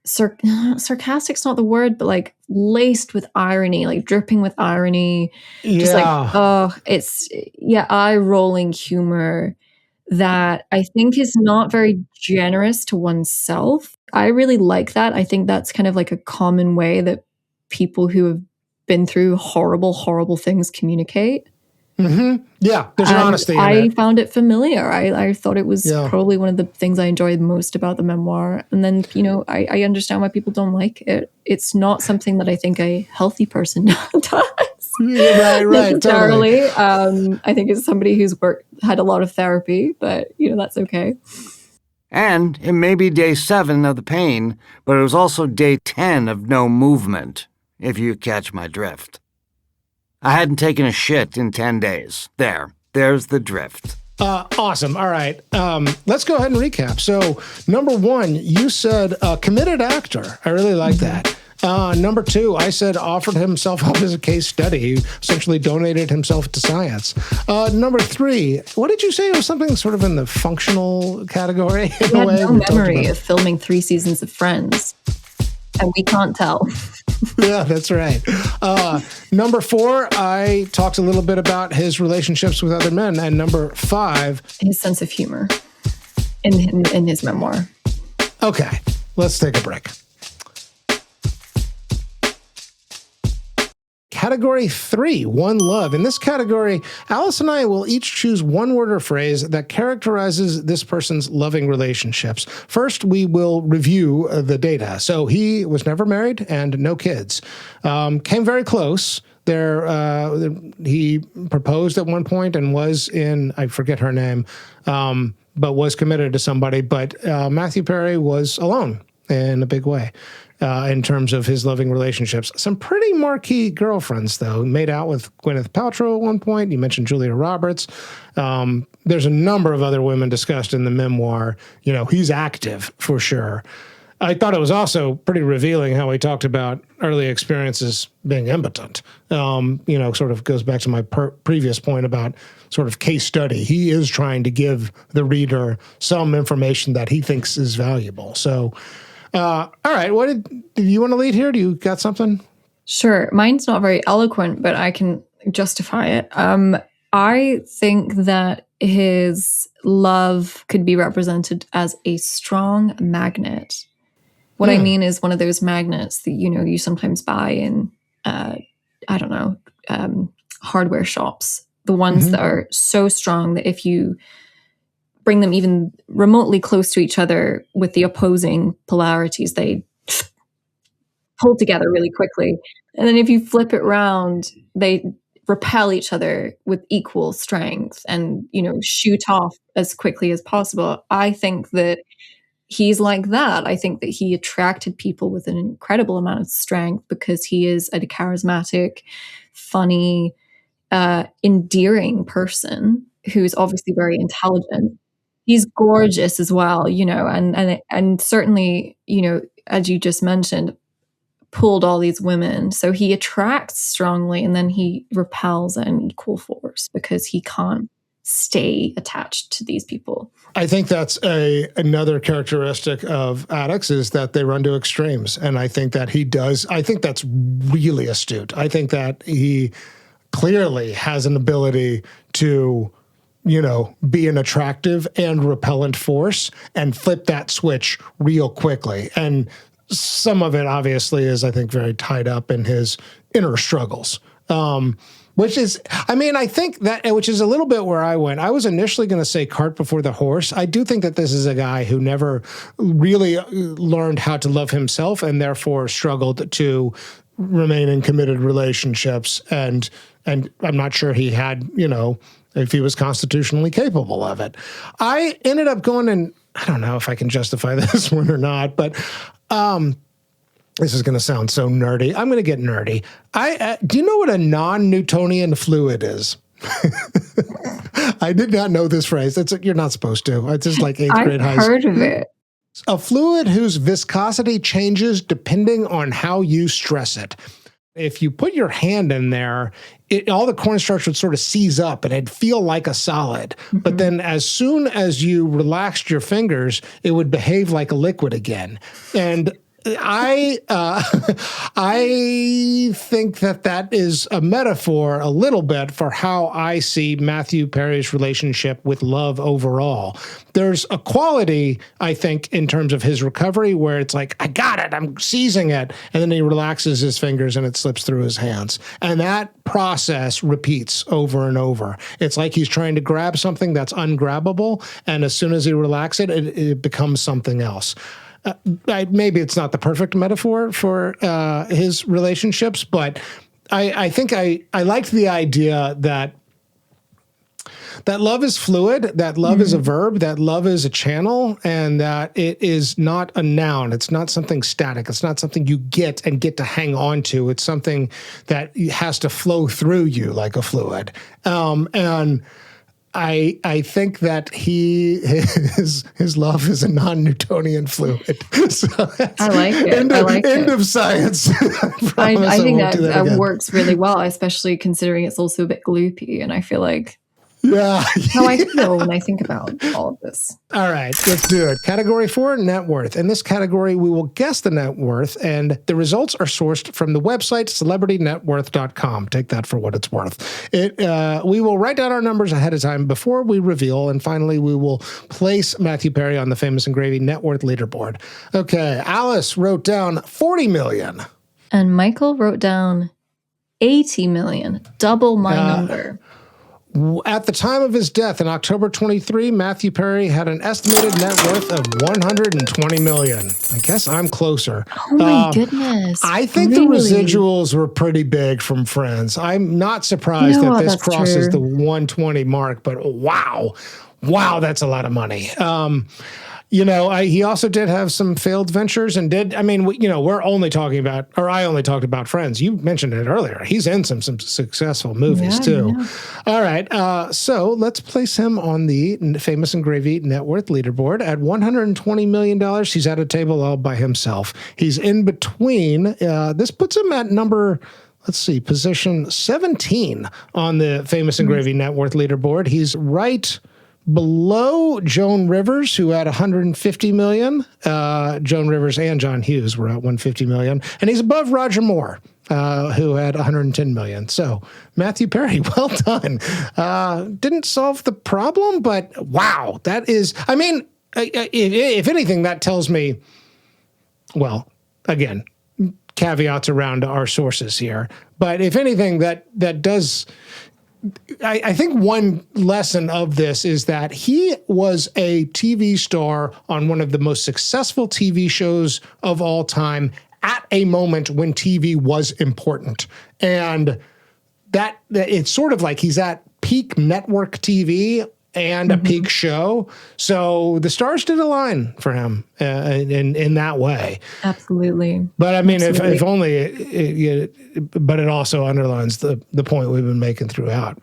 sarcastic's not the word, but like laced with irony, like dripping with irony, just like it's eye-rolling humor that I think is not very generous to oneself. I really like that. I think that's kind of like a common way that people who have been through horrible things communicate. Mm-hmm. Yeah, there's an honesty in I it. found it familiar. I thought it was probably one of the things I enjoyed most about the memoir. And then, I understand why people don't like it. It's not something that I think a healthy person does. Right, necessarily. Totally. I think it's somebody who's had a lot of therapy, but, that's okay. And it may be day 7 of the pain, but it was also day 10 of no movement, if you catch my drift. I hadn't taken a shit in 10 days. There's the drift. Awesome. All right. Let's go ahead and recap. So, number 1, you said committed actor. I really like that. Number 2, I said offered himself up as a case study. He essentially donated himself to science. Number 3, what did you say? It was something sort of in the functional category? He had no memory of filming 3 seasons of Friends. And we can't tell. Yeah, that's right. Number 4, I talked a little bit about his relationships with other men. And number 5, his sense of humor in his memoir. Okay, let's take a break. Category 3, One Love. In this category, Alice and I will each choose one word or phrase that characterizes this person's loving relationships. First, we will review the data. So he was never married and no kids. Came very close. He proposed at one point and was in, I forget her name, but was committed to somebody. But Matthew Perry was alone in a big way. In terms of his loving relationships. Some pretty marquee girlfriends, though. Made out with Gwyneth Paltrow at one point. You mentioned Julia Roberts. There's a number of other women discussed in the memoir. He's active for sure. I thought it was also pretty revealing how he talked about early experiences being impotent. Sort of goes back to my previous point about sort of case study. He is trying to give the reader some information that he thinks is valuable. So, all right. Do you want to lead here? Do you got something? Sure. Mine's not very eloquent, but I can justify it. I think that his love could be represented as a strong magnet. What I mean is one of those magnets that, you sometimes buy in, hardware shops. The ones that are so strong that if you bring them even remotely close to each other with the opposing polarities, they pull together really quickly. And then if you flip it around, they repel each other with equal strength and, shoot off as quickly as possible. I think that he's like that. I think that he attracted people with an incredible amount of strength because he is a charismatic, funny, endearing person who's obviously very intelligent. He's gorgeous as well, and certainly, as you just mentioned, pulled all these women. So he attracts strongly and then he repels at an equal force because he can't stay attached to these people. I think that's another characteristic of addicts is that they run to extremes. And I think that he does. I think that's really astute. I think that he clearly has an ability to, be an attractive and repellent force and flip that switch real quickly. And some of it obviously is, I think, very tied up in his inner struggles. Which is, I think that, which is a little bit where I went. I was initially going to say cart before the horse. I do think that this is a guy who never really learned how to love himself and therefore struggled to remain in committed relationships. And I'm not sure he had, if he was constitutionally capable of it. I ended up going, and I don't know if I can justify this one or not, but this is going to sound so nerdy. I'm going to get nerdy. Do you know what a non-Newtonian fluid is? I did not know this phrase. You're not supposed to. It's just like 8th grade high school. I've heard of it. A fluid whose viscosity changes depending on how you stress it. If you put your hand in there, all the cornstarch would sort of seize up and it'd feel like a solid. Mm-hmm. But then as soon as you relaxed your fingers, it would behave like a liquid again. And I think that is a metaphor a little bit for how I see Matthew Perry's relationship with love overall. There's a quality, I think, in terms of his recovery where it's like, I got it, I'm seizing it. And then he relaxes his fingers and it slips through his hands. And that process repeats over and over. It's like he's trying to grab something that's ungrabbable. And as soon as he relaxes it, it becomes something else. Maybe it's not the perfect metaphor for his relationships, but I think I liked the idea that love is fluid, that love is a verb, that love is a channel, and that it is not a noun. It's not something static. It's not something you get to hang on to. It's something that has to flow through you like a fluid. And I think that his love is a non-Newtonian fluid. So I like it. End of science. I think that works really well, especially considering it's also a bit gloopy, and I feel like how I feel when I think about all of this. All right, let's do it. Category 4, net worth. In this category, we will guess the net worth, and the results are sourced from the website celebritynetworth.com. Take that for what it's worth. We will write down our numbers ahead of time before we reveal, and finally, we will place Matthew Perry on the Famous and Gravy net worth leaderboard. Okay, Alice wrote down $40 million. And Michael wrote down $80 million, double my number. At the time of his death in October 23, Matthew Perry had an estimated net worth of $120 million. I guess I'm closer. Oh my goodness. I think the residuals were pretty big from Friends. I'm not surprised that this crosses the 120 mark, but wow, that's a lot of money. He also did have some failed ventures and we're only talking about, or I only talked about Friends. You mentioned it earlier. He's in some successful movies too. Yeah. All right. So let's place him on the Famous and Gravy net worth leaderboard at $120 million. He's at a table all by himself. He's in between. This puts him at position 17 on the Famous and Gravy net worth leaderboard. He's right below Joan Rivers, who had $150 million. Joan Rivers and John Hughes were at $150 million. And he's above Roger Moore who had 110 million. So Matthew Perry, well done. Didn't solve the problem, but wow, that is, I mean, if anything, that tells me, well, again, caveats around our sources here, but if anything, that does, I think one lesson of this is that he was a TV star on one of the most successful TV shows of all time at a moment when TV was important. And that it's sort of like he's at peak network TV and a peak show. So the stars did align for him in that way. Absolutely. But I mean, if only, but it also underlines the point we've been making throughout.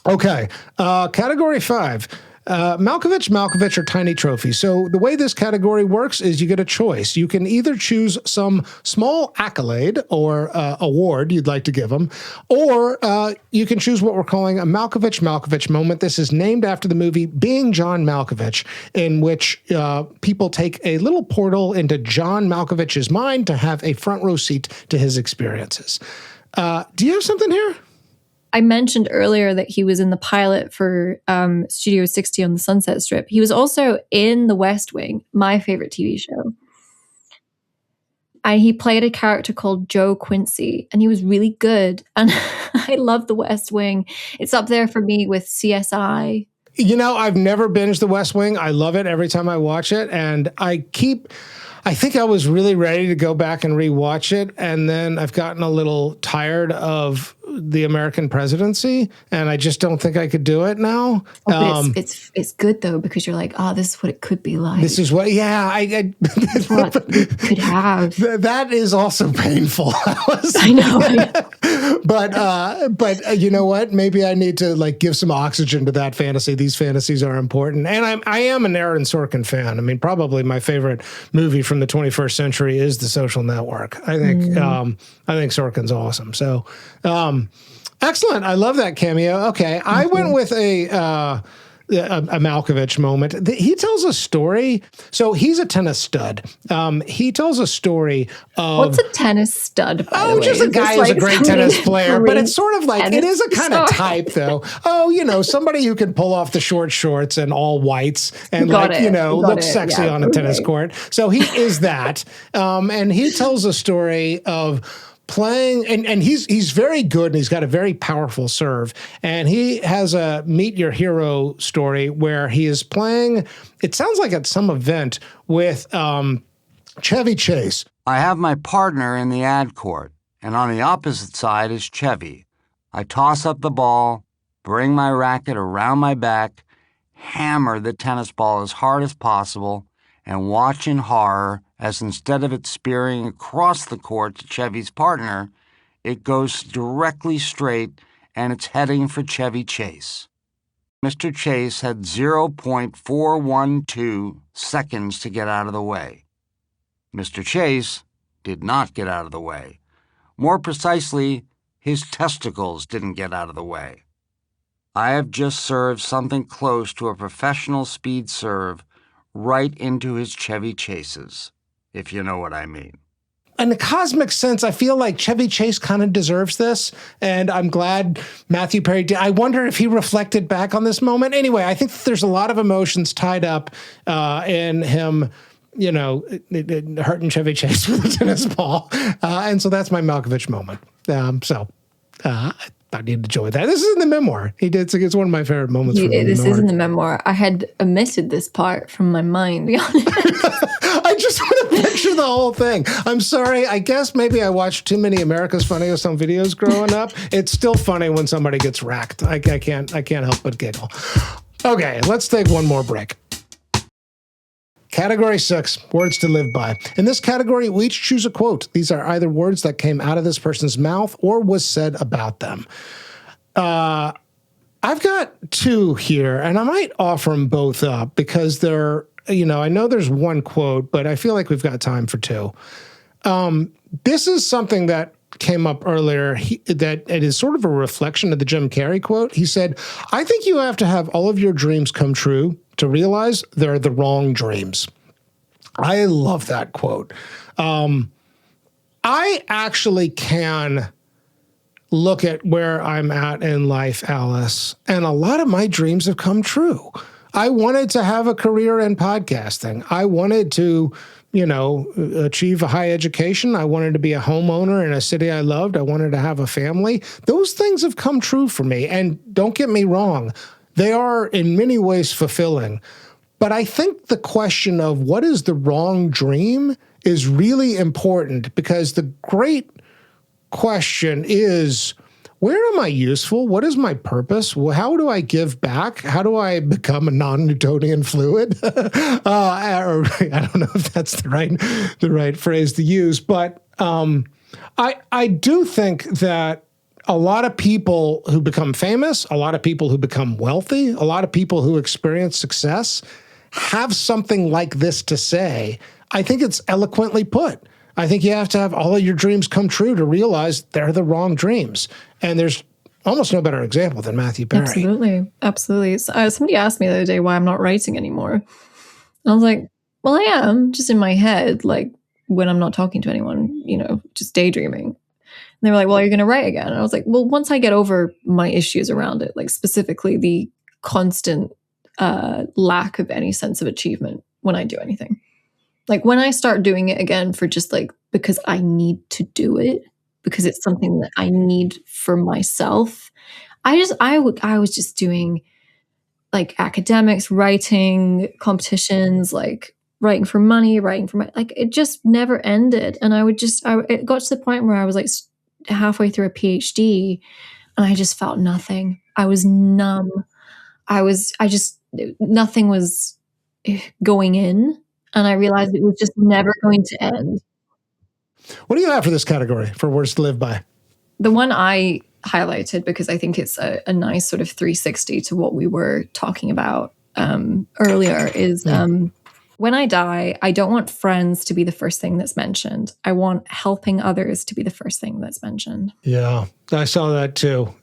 Okay. Category 5. Malkovich, or Tiny Trophy. So the way this category works is you get a choice. You can either choose some small accolade or award you'd like to give them, or you can choose what we're calling a Malkovich moment. This is named after the movie Being John Malkovich, in which people take a little portal into John Malkovich's mind to have a front row seat to his experiences. Do you have something here? I mentioned earlier that he was in the pilot for Studio 60 on the Sunset Strip. He was also in The West Wing, my favorite TV show. And he played a character called Joe Quincy, and he was really good. And I love The West Wing. It's up there for me with CSI. You know, I've never binged The West Wing. I love it every time I watch it. And I think I was really ready to go back and rewatch it. And then I've gotten a little tired of the American presidency, and I just don't think I could do it now. But it's good though, because you're like, oh, this is what it could be like. This is what, this is what we could have. That is also painful. I know. But you know what? Maybe I need to like give some oxygen to that fantasy. These fantasies are important, and I am an Aaron Sorkin fan. I mean, probably my favorite movie from the 21st century is The Social Network. I think Sorkin's awesome. So. Excellent. I love that cameo. Okay. I went with a Malkovich moment. He tells a story. So he's a tennis stud. He tells a story of... What's a tennis stud, by the way? Just a guy who's a great tennis player. But it's sort of like, it is a kind of type, though. Oh, you know, somebody who can pull off the short shorts and all whites and look sexy on a tennis court. So he is that. And he tells a story of... playing, and he's very good, and he's got a very powerful serve. And he has a Meet Your Hero story where he is playing, it sounds like at some event, with Chevy Chase. I have my partner in the ad court, and on the opposite side is Chevy. I toss up the ball, bring my racket around my back, hammer the tennis ball as hard as possible, and watch in horror as instead of it spearing across the court to Chevy's partner, it goes directly straight and it's heading for Chevy Chase. Mr. Chase had 0.412 seconds to get out of the way. Mr. Chase did not get out of the way. More precisely, his testicles didn't get out of the way. I have just served something close to a professional speed serve right into his Chevy Chases, if you know what I mean. In the cosmic sense, I feel like Chevy Chase kind of deserves this, and I'm glad Matthew Perry did. I wonder if he reflected back on this moment. Anyway, I think there's a lot of emotions tied up in him, you know, hurting Chevy Chase with a tennis ball. And so that's my Malkovich moment. I did enjoy that. This is in the memoir. He did. It's one of my favorite moments. This is in the memoir. I had omitted this part from my mind, to be honest. I just want to picture the whole thing. I'm sorry. I guess maybe I watched too many America's Funniest Home Videos growing up. It's still funny when somebody gets racked. I can't help but giggle. Okay, let's take one more break. Category 6, words to live by. In this category, we each choose a quote. These are either words that came out of this person's mouth or was said about them. I've got 2 here, and I might offer them both up because they're, you know, I know there's one quote, but I feel like we've got time for 2. This is something that came up earlier, that it is sort of a reflection of the Jim Carrey quote. He said, I think you have to have all of your dreams come true to realize they're the wrong dreams. I love that quote. I actually can look at where I'm at in life, Alice, and a lot of my dreams have come true. I wanted to have a career in podcasting. I wanted to, achieve a high education. I wanted to be a homeowner in a city I loved. I wanted to have a family. Those things have come true for me. And don't get me wrong, they are in many ways fulfilling. But I think the question of what is the wrong dream is really important, because the great question is, where am I useful? What is my purpose? How do I give back? How do I become a non-Newtonian fluid? I don't know if that's the right phrase to use, but I do think that a lot of people who become famous, a lot of people who become wealthy, a lot of people who experience success have something like this to say. I think it's eloquently put. I think you have to have all of your dreams come true to realize they're the wrong dreams. And there's almost no better example than Matthew Perry. Absolutely. So, somebody asked me the other day why I'm not writing anymore. And I was like, well, I am, just in my head, like when I'm not talking to anyone, just daydreaming. And they were like, well, are you going to write again? And I was like, well, once I get over my issues around it, like specifically the constant lack of any sense of achievement when I do anything. Like when I start doing it again for just like, because I need to do it, because it's something that I need for myself. I was just doing like academics, writing competitions, like writing for money, like it just never ended. And it got to the point where I was like halfway through a PhD and I just felt nothing. I was numb. Nothing was going in. And I realized it was just never going to end. What do you have for this category, for words to live by? The one I highlighted, because I think it's a nice sort of 360 to what we were talking about earlier, is when I die, I don't want friends to be the first thing that's mentioned. I want helping others to be the first thing that's mentioned. Yeah, I saw that too.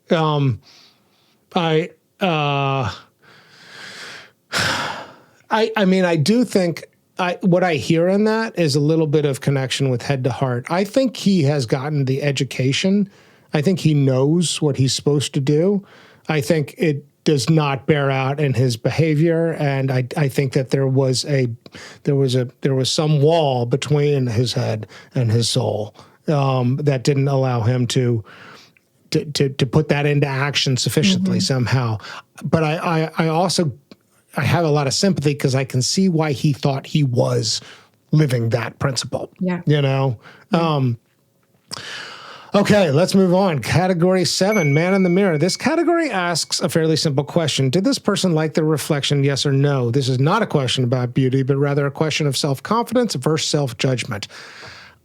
I do think what I hear in that is a little bit of connection with Head to Heart. I think he has gotten the education. I think he knows what he's supposed to do. I think it does not bear out in his behavior, and I think that there was some wall between his head and his soul that didn't allow him to put that into action sufficiently somehow. But I also have a lot of sympathy because I can see why he thought he was living that principle. Yeah. Okay, let's move on. Category 7, Man in the Mirror. This category asks a fairly simple question. Did this person like their reflection, yes or no? This is not a question about beauty, but rather a question of self-confidence versus self-judgment.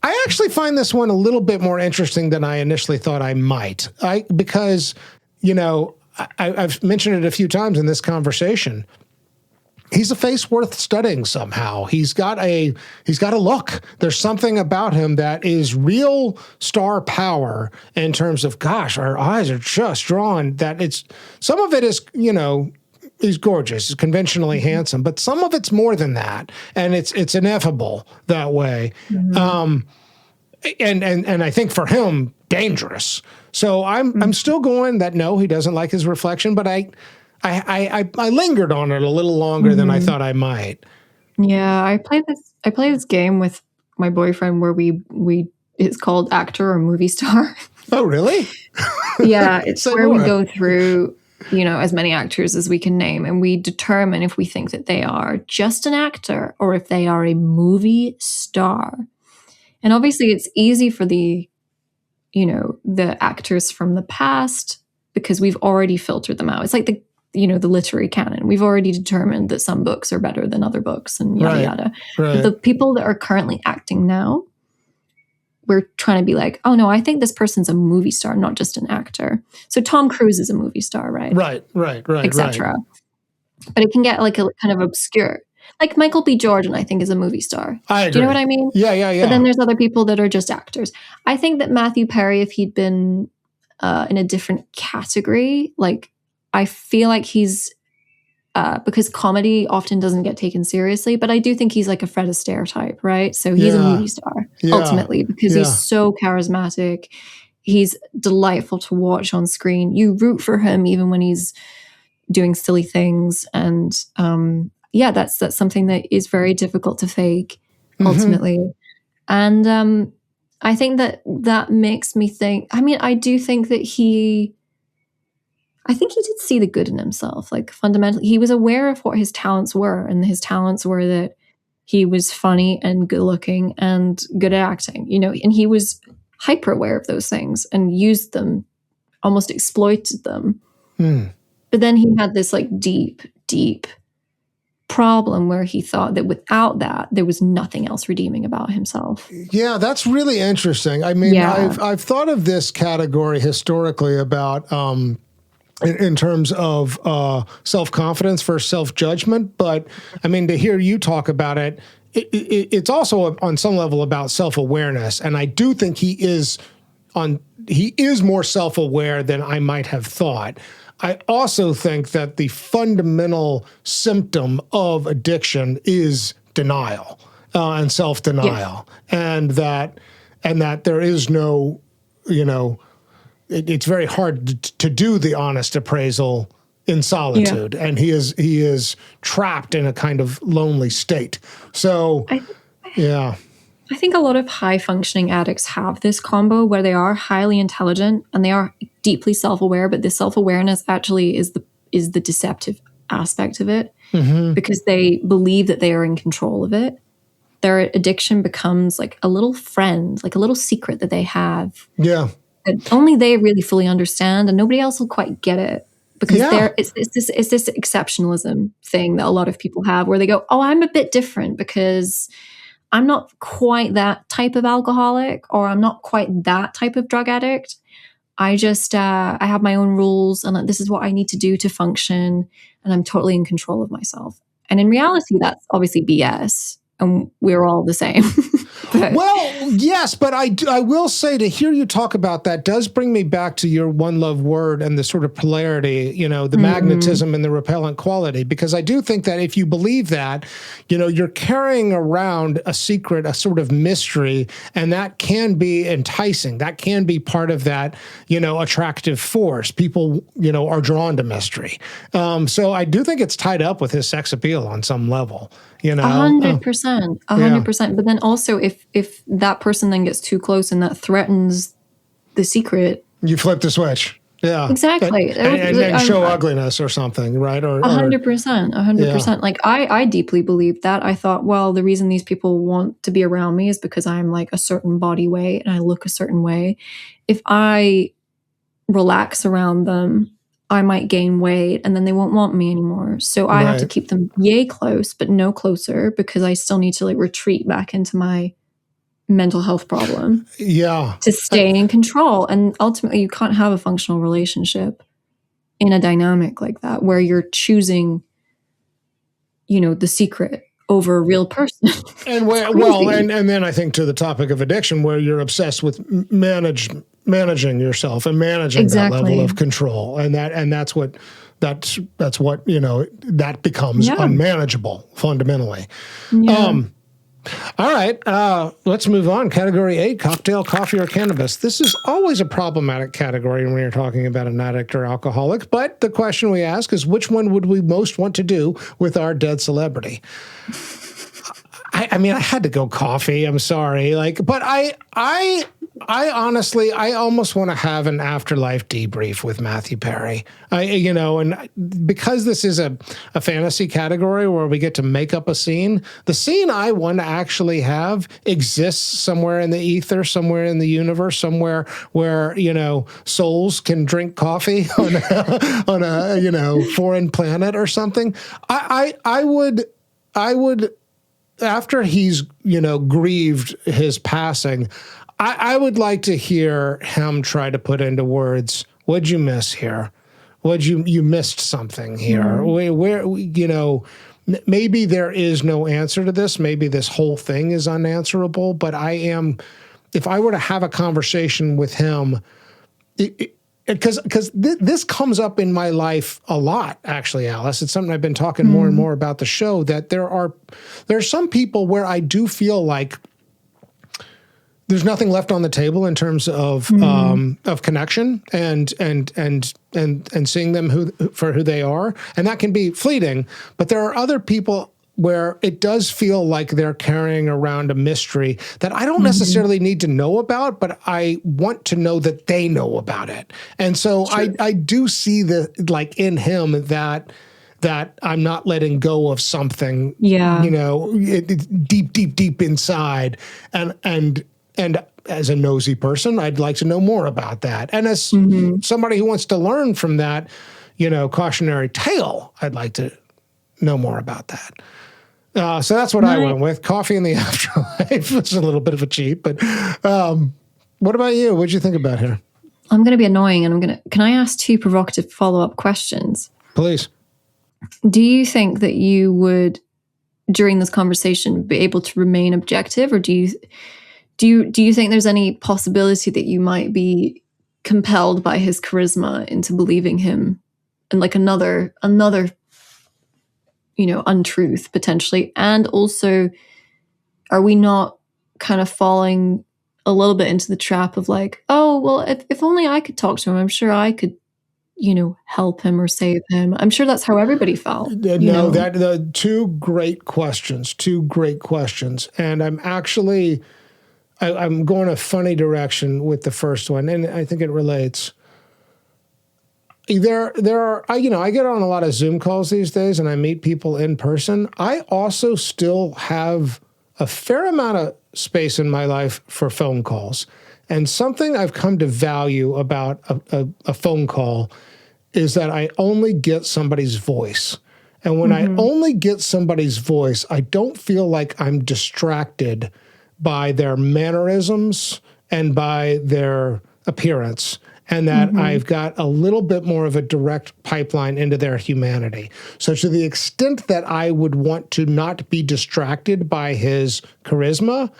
I actually find this one a little bit more interesting than I initially thought I might. Because I've mentioned it a few times in this conversation. He's a face worth studying somehow. He's got a look. There's something about him that is real star power in terms of, gosh, our eyes are just drawn. Some of it is, he's gorgeous, he's conventionally handsome, but some of it's more than that. And it's ineffable that way. And I think for him, dangerous. So I'm still going that no, he doesn't like his reflection, but I lingered on it a little longer than I thought I might. Yeah, I play this game with my boyfriend where it's called Actor or Movie Star. Oh, really? Yeah, it's where we go through, as many actors as we can name, and we determine if we think that they are just an actor or if they are a movie star. And obviously it's easy for the actors from the past because we've already filtered them out. It's like the literary canon. We've already determined that some books are better than other books and yada, yada. Right. But the people that are currently acting now, we're trying to be like, oh no, I think this person's a movie star, not just an actor. So Tom Cruise is a movie star, right? Right. Etc. But it can get like a kind of obscure. Like Michael B. Jordan, I think, is a movie star. I agree. Do you know what I mean? Yeah. But then there's other people that are just actors. I think that Matthew Perry, if he'd been in a different category, like I feel like he's because comedy often doesn't get taken seriously, but I do think he's like a Fred Astaire type, right? So he's a movie star ultimately because he's so charismatic. He's delightful to watch on screen. You root for him even when he's doing silly things. And that's something that is very difficult to fake ultimately. And I think that makes me think, I mean, I do think that I think he did see the good in himself. Like fundamentally, he was aware of what his talents were, and his talents were that he was funny and good looking and good at acting, you know, and he was hyper aware of those things and used them, almost exploited them. But then he had this like deep, deep problem where he thought that without that, there was nothing else redeeming about himself. Yeah, that's really interesting. I mean, I've thought of this category historically about in terms of self-confidence versus self-judgment. But I mean, to hear you talk about it, it's also on some level about self-awareness. And I do think he is more self-aware than I might have thought. I also think that the fundamental symptom of addiction is denial and self-denial, and that there is no, you know, it's very hard to do the honest appraisal in solitude, and he is trapped in a kind of lonely state. So, I think a lot of high-functioning addicts have this combo where they are highly intelligent and they are deeply self-aware, but this self-awareness actually is the deceptive aspect of it because they believe that they are in control of it. Their addiction becomes like a little friend, like a little secret that they have. Yeah. That only they really fully understand, and nobody else will quite get it. Because it's this exceptionalism thing that a lot of people have where they go, oh, I'm a bit different because I'm not quite that type of alcoholic, or I'm not quite that type of drug addict. I just, I have my own rules, and this is what I need to do to function, and I'm totally in control of myself. And in reality, that's obviously BS, and we're all the same. Well, yes, but I will say, to hear you talk about that does bring me back to your one love word and the sort of polarity, you know, the magnetism and the repellent quality, because I do think that if you believe that, you know, you're carrying around a secret, a sort of mystery, and that can be enticing. That can be part of that, you know, attractive force. People, you know, are drawn to mystery. So I do think it's tied up with his sex appeal on some level. You know, 100%, 100%. But then also, if that person then gets too close and that threatens the secret, you flip the switch. Yeah, exactly, and show ugliness or something, right? Or 100%, 100%. Like I deeply believed that. I thought, well, the reason these people want to be around me is because I'm like a certain body weight and I look a certain way. If I relax around them, I might gain weight and then they won't want me anymore. So I have to keep them yay close, but no closer, because I still need to like retreat back into my mental health problem. Yeah. To stay in control. And ultimately, you can't have a functional relationship in a dynamic like that where you're choosing, you know, the secret over a real person. And and then I think to the topic of addiction, where you're obsessed with managing yourself and managing that level of control, and that's what you know, that becomes unmanageable fundamentally. All right, let's move on. Category 8, cocktail, coffee, or cannabis. This is always a problematic category when you're talking about an addict or alcoholic, but the question we ask is, which one would we most want to do with our dead celebrity? I mean, I had to go coffee. I'm sorry. But I honestly, I almost want to have an afterlife debrief with Matthew Perry. You know, and because this is a fantasy category where we get to make up a scene, the scene I want to actually have exists somewhere in the ether, somewhere in the universe, somewhere where, you know, souls can drink coffee on a you know, foreign planet or something. I would. After he's, you know, grieved his passing, I would like to hear him try to put into words, what'd you miss here? You missed something here. Where, you know, maybe there is no answer to this. Maybe this whole thing is unanswerable, but if I were to have a conversation with him, because this comes up in my life a lot, actually, Alice. It's something I've been talking more and more about the show, that there are some people where I do feel like there's nothing left on the table in terms of connection and seeing them for who they are, and that can be fleeting. But there are other people where it does feel like they're carrying around a mystery that I don't necessarily need to know about, but I want to know that they know about it. And so I do see in him that I'm not letting go of something, deep inside, and as a nosy person, I'd like to know more about that. And as somebody who wants to learn from that, cautionary tale, I'd like to know more about that. So that's what I went with. Coffee in the Afterlife. It's a little bit of a cheat, but what about you? What'd you think about here? I'm going to be annoying, and can I ask 2 provocative follow-up questions? Please. Do you think that you would, during this conversation, be able to remain objective, or do you think there's any possibility that you might be compelled by his charisma into believing him in like another untruth potentially? And also, are we not kind of falling a little bit into the trap of like, oh, well, if only I could talk to him, I'm sure I could, help him or save him. I'm sure that's how everybody felt. No, that 2 great questions. And I'm actually, I'm going a funny direction with the first one, and I think it relates. There are, I get on a lot of Zoom calls these days, and I meet people in person. I also still have a fair amount of space in my life for phone calls. And something I've come to value about a phone call is that I only get somebody's voice. And when I only get somebody's voice, I don't feel like I'm distracted by their mannerisms and by their appearance, and that I've got a little bit more of a direct pipeline into their humanity. So to the extent that I would want to not be distracted by his charisma,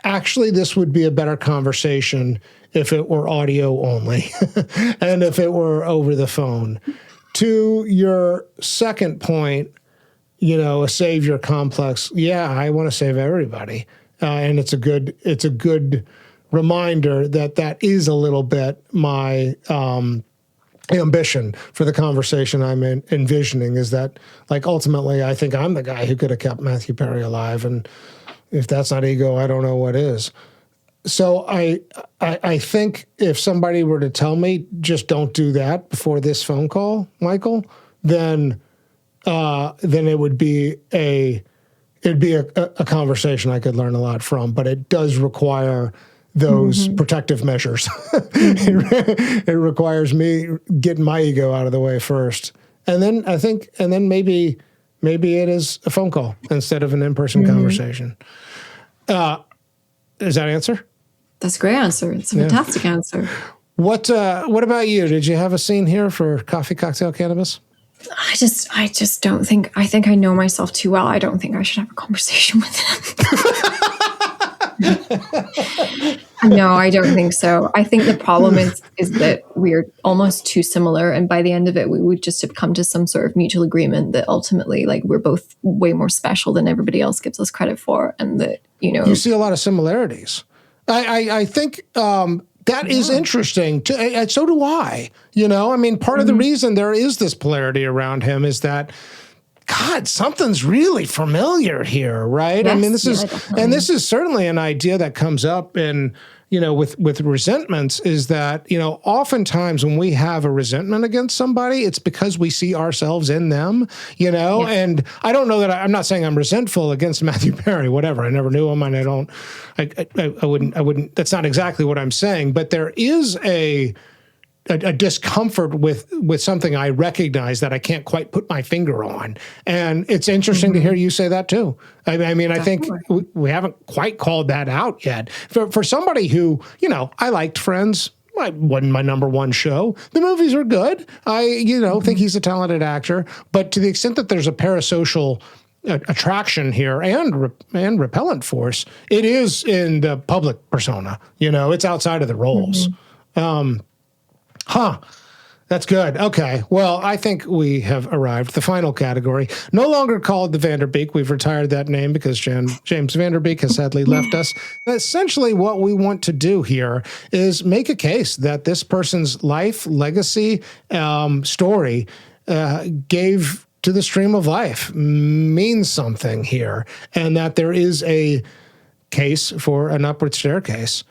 actually this would be a better conversation if it were audio only and if it were over the phone. To your second point, a savior complex. Yeah, I want to save everybody. And it's a good reminder that is a little bit my ambition for the conversation I'm envisioning, is that, like, ultimately I think I'm the guy who could have kept Matthew Perry alive, and if that's not ego, I don't know what is. So I think if somebody were to tell me, just don't do that before this phone call, Michael, then it would be a conversation I could learn a lot from, but it does require those protective measures. It requires me getting my ego out of the way first. And then maybe it is a phone call instead of an in-person conversation. Does that answer? That's a great answer. It's a fantastic answer. What about you? Did you have a scene here for Coffee, Cocktail, Cannabis? I just don't think, I think I know myself too well. I don't think I should have a conversation with him. No, I don't think so. I think the problem is that we're almost too similar, and by the end of it, we would just have come to some sort of mutual agreement that ultimately, like, we're both way more special than everybody else gives us credit for, and that, You see a lot of similarities. I think that is interesting. So do I. Part of the reason there is this polarity around him is that, God, something's really familiar here, right? Yes, this is certainly an idea that comes up in, with resentments, is that, oftentimes when we have a resentment against somebody, it's because we see ourselves in them, and I don't know that I'm not saying I'm resentful against Matthew Perry, whatever. I never knew him, and I wouldn't, that's not exactly what I'm saying, but there is a discomfort with something I recognize that I can't quite put my finger on. And it's interesting to hear you say that too. I think we haven't quite called that out yet. For somebody who, I liked Friends. It wasn't my number one show. The movies are good. I, think he's a talented actor. But to the extent that there's a parasocial attraction here and repellent force, it is in the public persona. It's outside of the roles. Huh. That's good. Okay. Well, I think we have arrived. The final category, no longer called the Vanderbeek. We've retired that name because James Vanderbeek has sadly left us. Essentially, what we want to do here is make a case that this person's life, legacy, story gave to the stream of life, means something here, and that there is a case for an upward staircase.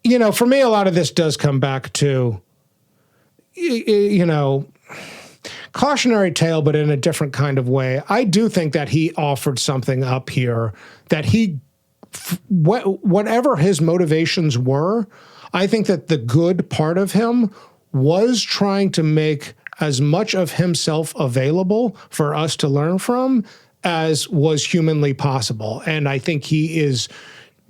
You know, for me, a lot of this does come back to, you know, cautionary tale, but in a different kind of way. I do think that he offered something up here that whatever his motivations were, I think that the good part of him was trying to make as much of himself available for us to learn from as was humanly possible. And I think he is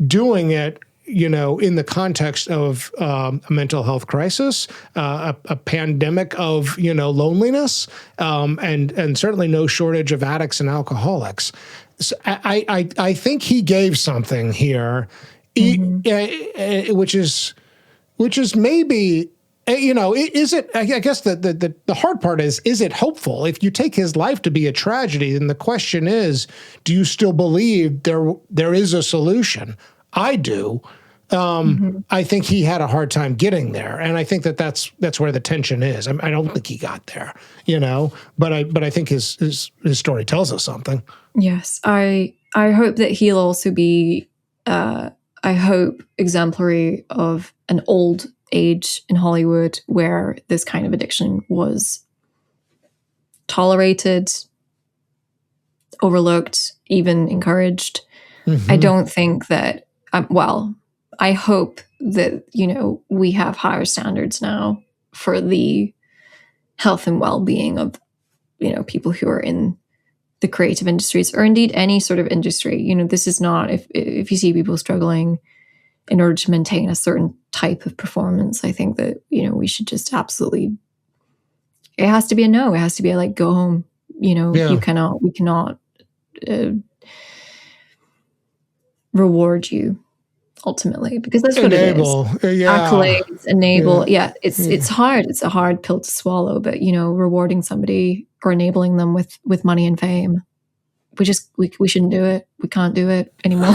doing it, you know, in the context of a mental health crisis, a pandemic of, you know, loneliness, and certainly no shortage of addicts and alcoholics. So I think he gave something here, which is maybe, you know, is it? I guess the hard part is it hopeful? If you take his life to be a tragedy, then the question is, do you still believe there is a solution? I do. I think he had a hard time getting there, and I think that's where the tension is. I don't think he got there, you know, but I think his story tells us something. Yes, I hope that he'll also be, I hope, exemplary of an old age in Hollywood where this kind of addiction was tolerated, overlooked, even encouraged. I don't think that, I hope that, you know, we have higher standards now for the health and well-being of, you know, people who are in the creative industries, or indeed any sort of industry. You know, this is not, if you see people struggling in order to maintain a certain type of performance, I think that, you know, we should just absolutely, it has to be a no. It has to be a, like, go home. You know, we cannot reward you ultimately, because that's what it is. Accolades, enable. It's hard. It's a hard pill to swallow, but, you know, rewarding somebody or enabling them with money and fame, we shouldn't do it. We can't do it anymore.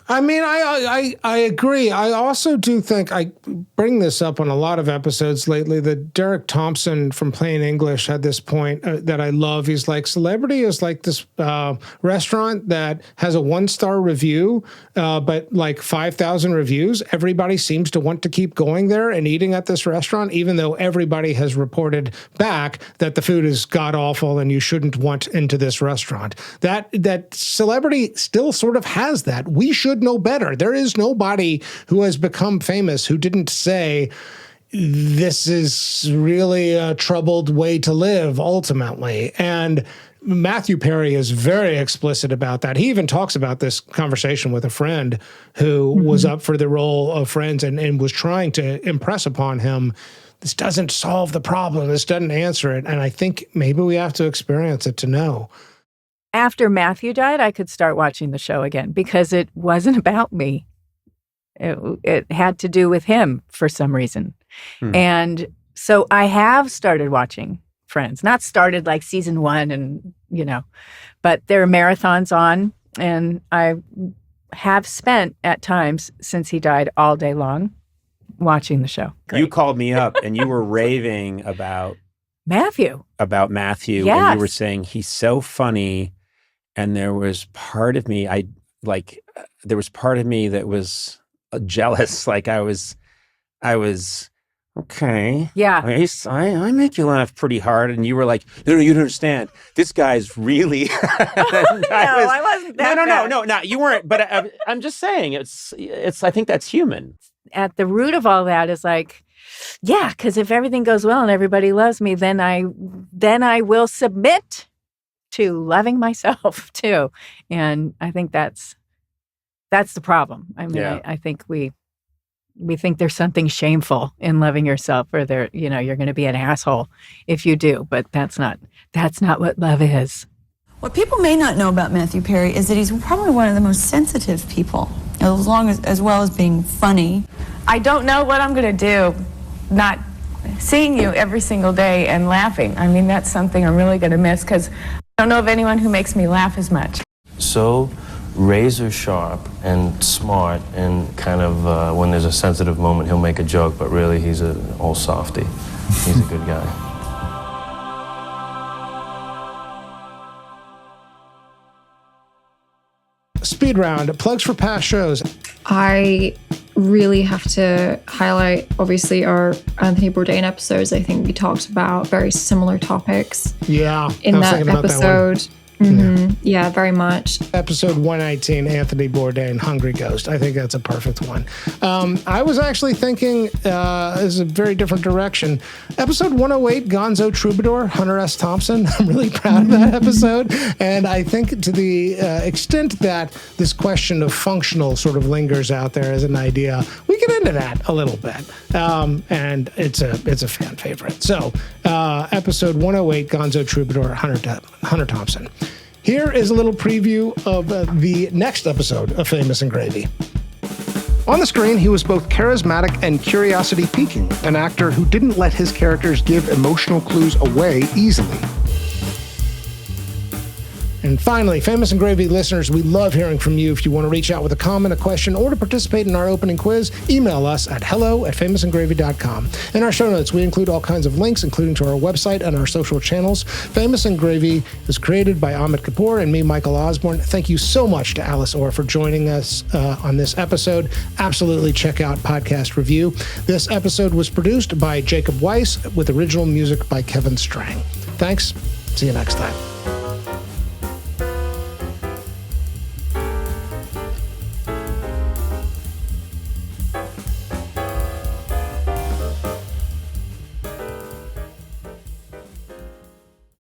I mean, I agree. I also do think, I bring this up on a lot of episodes lately, that Derek Thompson from Plain English had this point that I love. He's like, celebrity is like this restaurant that has a 1-star review, but like 5,000 reviews. Everybody seems to want to keep going there and eating at this restaurant, even though everybody has reported back that the food is god-awful and you shouldn't want into this restaurant. That celebrity still sort of has that. We should know better. There is nobody who has become famous who didn't say, this is really a troubled way to live, ultimately. And Matthew Perry is very explicit about that. He even talks about this conversation with a friend who was up for the role of Friends and was trying to impress upon him, this doesn't solve the problem. This doesn't answer it. And I think maybe we have to experience it to know. After Matthew died, I could start watching the show again because it wasn't about me. It had to do with him for some reason. And so I have started watching Friends. Not started like season 1 and, you know, but there are marathons on, and I have spent at times since he died all day long watching the show. Great. You called me up and you were raving about Matthew. And you were saying he's so funny. And there was part of me, there was part of me that was jealous. Like I was okay. Yeah. I make you laugh pretty hard. And you were like, no, you don't understand. This guy's really. I wasn't that bad. No, you weren't. But I'm just saying, it's. I think that's human. At the root of all that is like, yeah, because if everything goes well and everybody loves me, then I will submit to loving myself too. And I think that's the problem. I mean, I think we think there's something shameful in loving yourself, or you're going to be an asshole if you do, but that's not what love is. What people may not know about Matthew Perry is that he's probably one of the most sensitive people, as well as being funny. I don't know what I'm going to do, not seeing you every single day and laughing. I mean, that's something I'm really going to miss because I don't know of anyone who makes me laugh as much. So razor sharp and smart, and kind of when there's a sensitive moment, he'll make a joke, but really he's an old softy. He's a good guy. Speed round, plugs for past shows. I really have to highlight, obviously, our Anthony Bourdain episodes. I think we talked about very similar topics. Yeah, in that episode. Yeah, very much. Episode 119, Anthony Bourdain, Hungry Ghost. I think that's a perfect one. I was actually thinking is a very different direction. Episode 108, Gonzo Troubadour, Hunter S. Thompson. I'm really proud of that episode. And I think to the extent that this question of functional sort of lingers out there as an idea, we get into that a little bit. And it's a fan favorite. So episode 108, Gonzo Troubadour, Hunter Thompson. Here is a little preview of the next episode of Famous and Gravy. On the screen, he was both charismatic and curiosity-piquing, an actor who didn't let his characters give emotional clues away easily. And finally, Famous and Gravy listeners, we love hearing from you. If you want to reach out with a comment, a question, or to participate in our opening quiz, email us at hello@famousandgravy.com. In our show notes, we include all kinds of links, including to our website and our social channels. Famous and Gravy is created by Amit Kapoor and me, Michael Osborne. Thank you so much to Alice Orr for joining us on this episode. Absolutely check out Podcast Review. This episode was produced by Jacob Weiss with original music by Kevin Strang. Thanks. See you next time.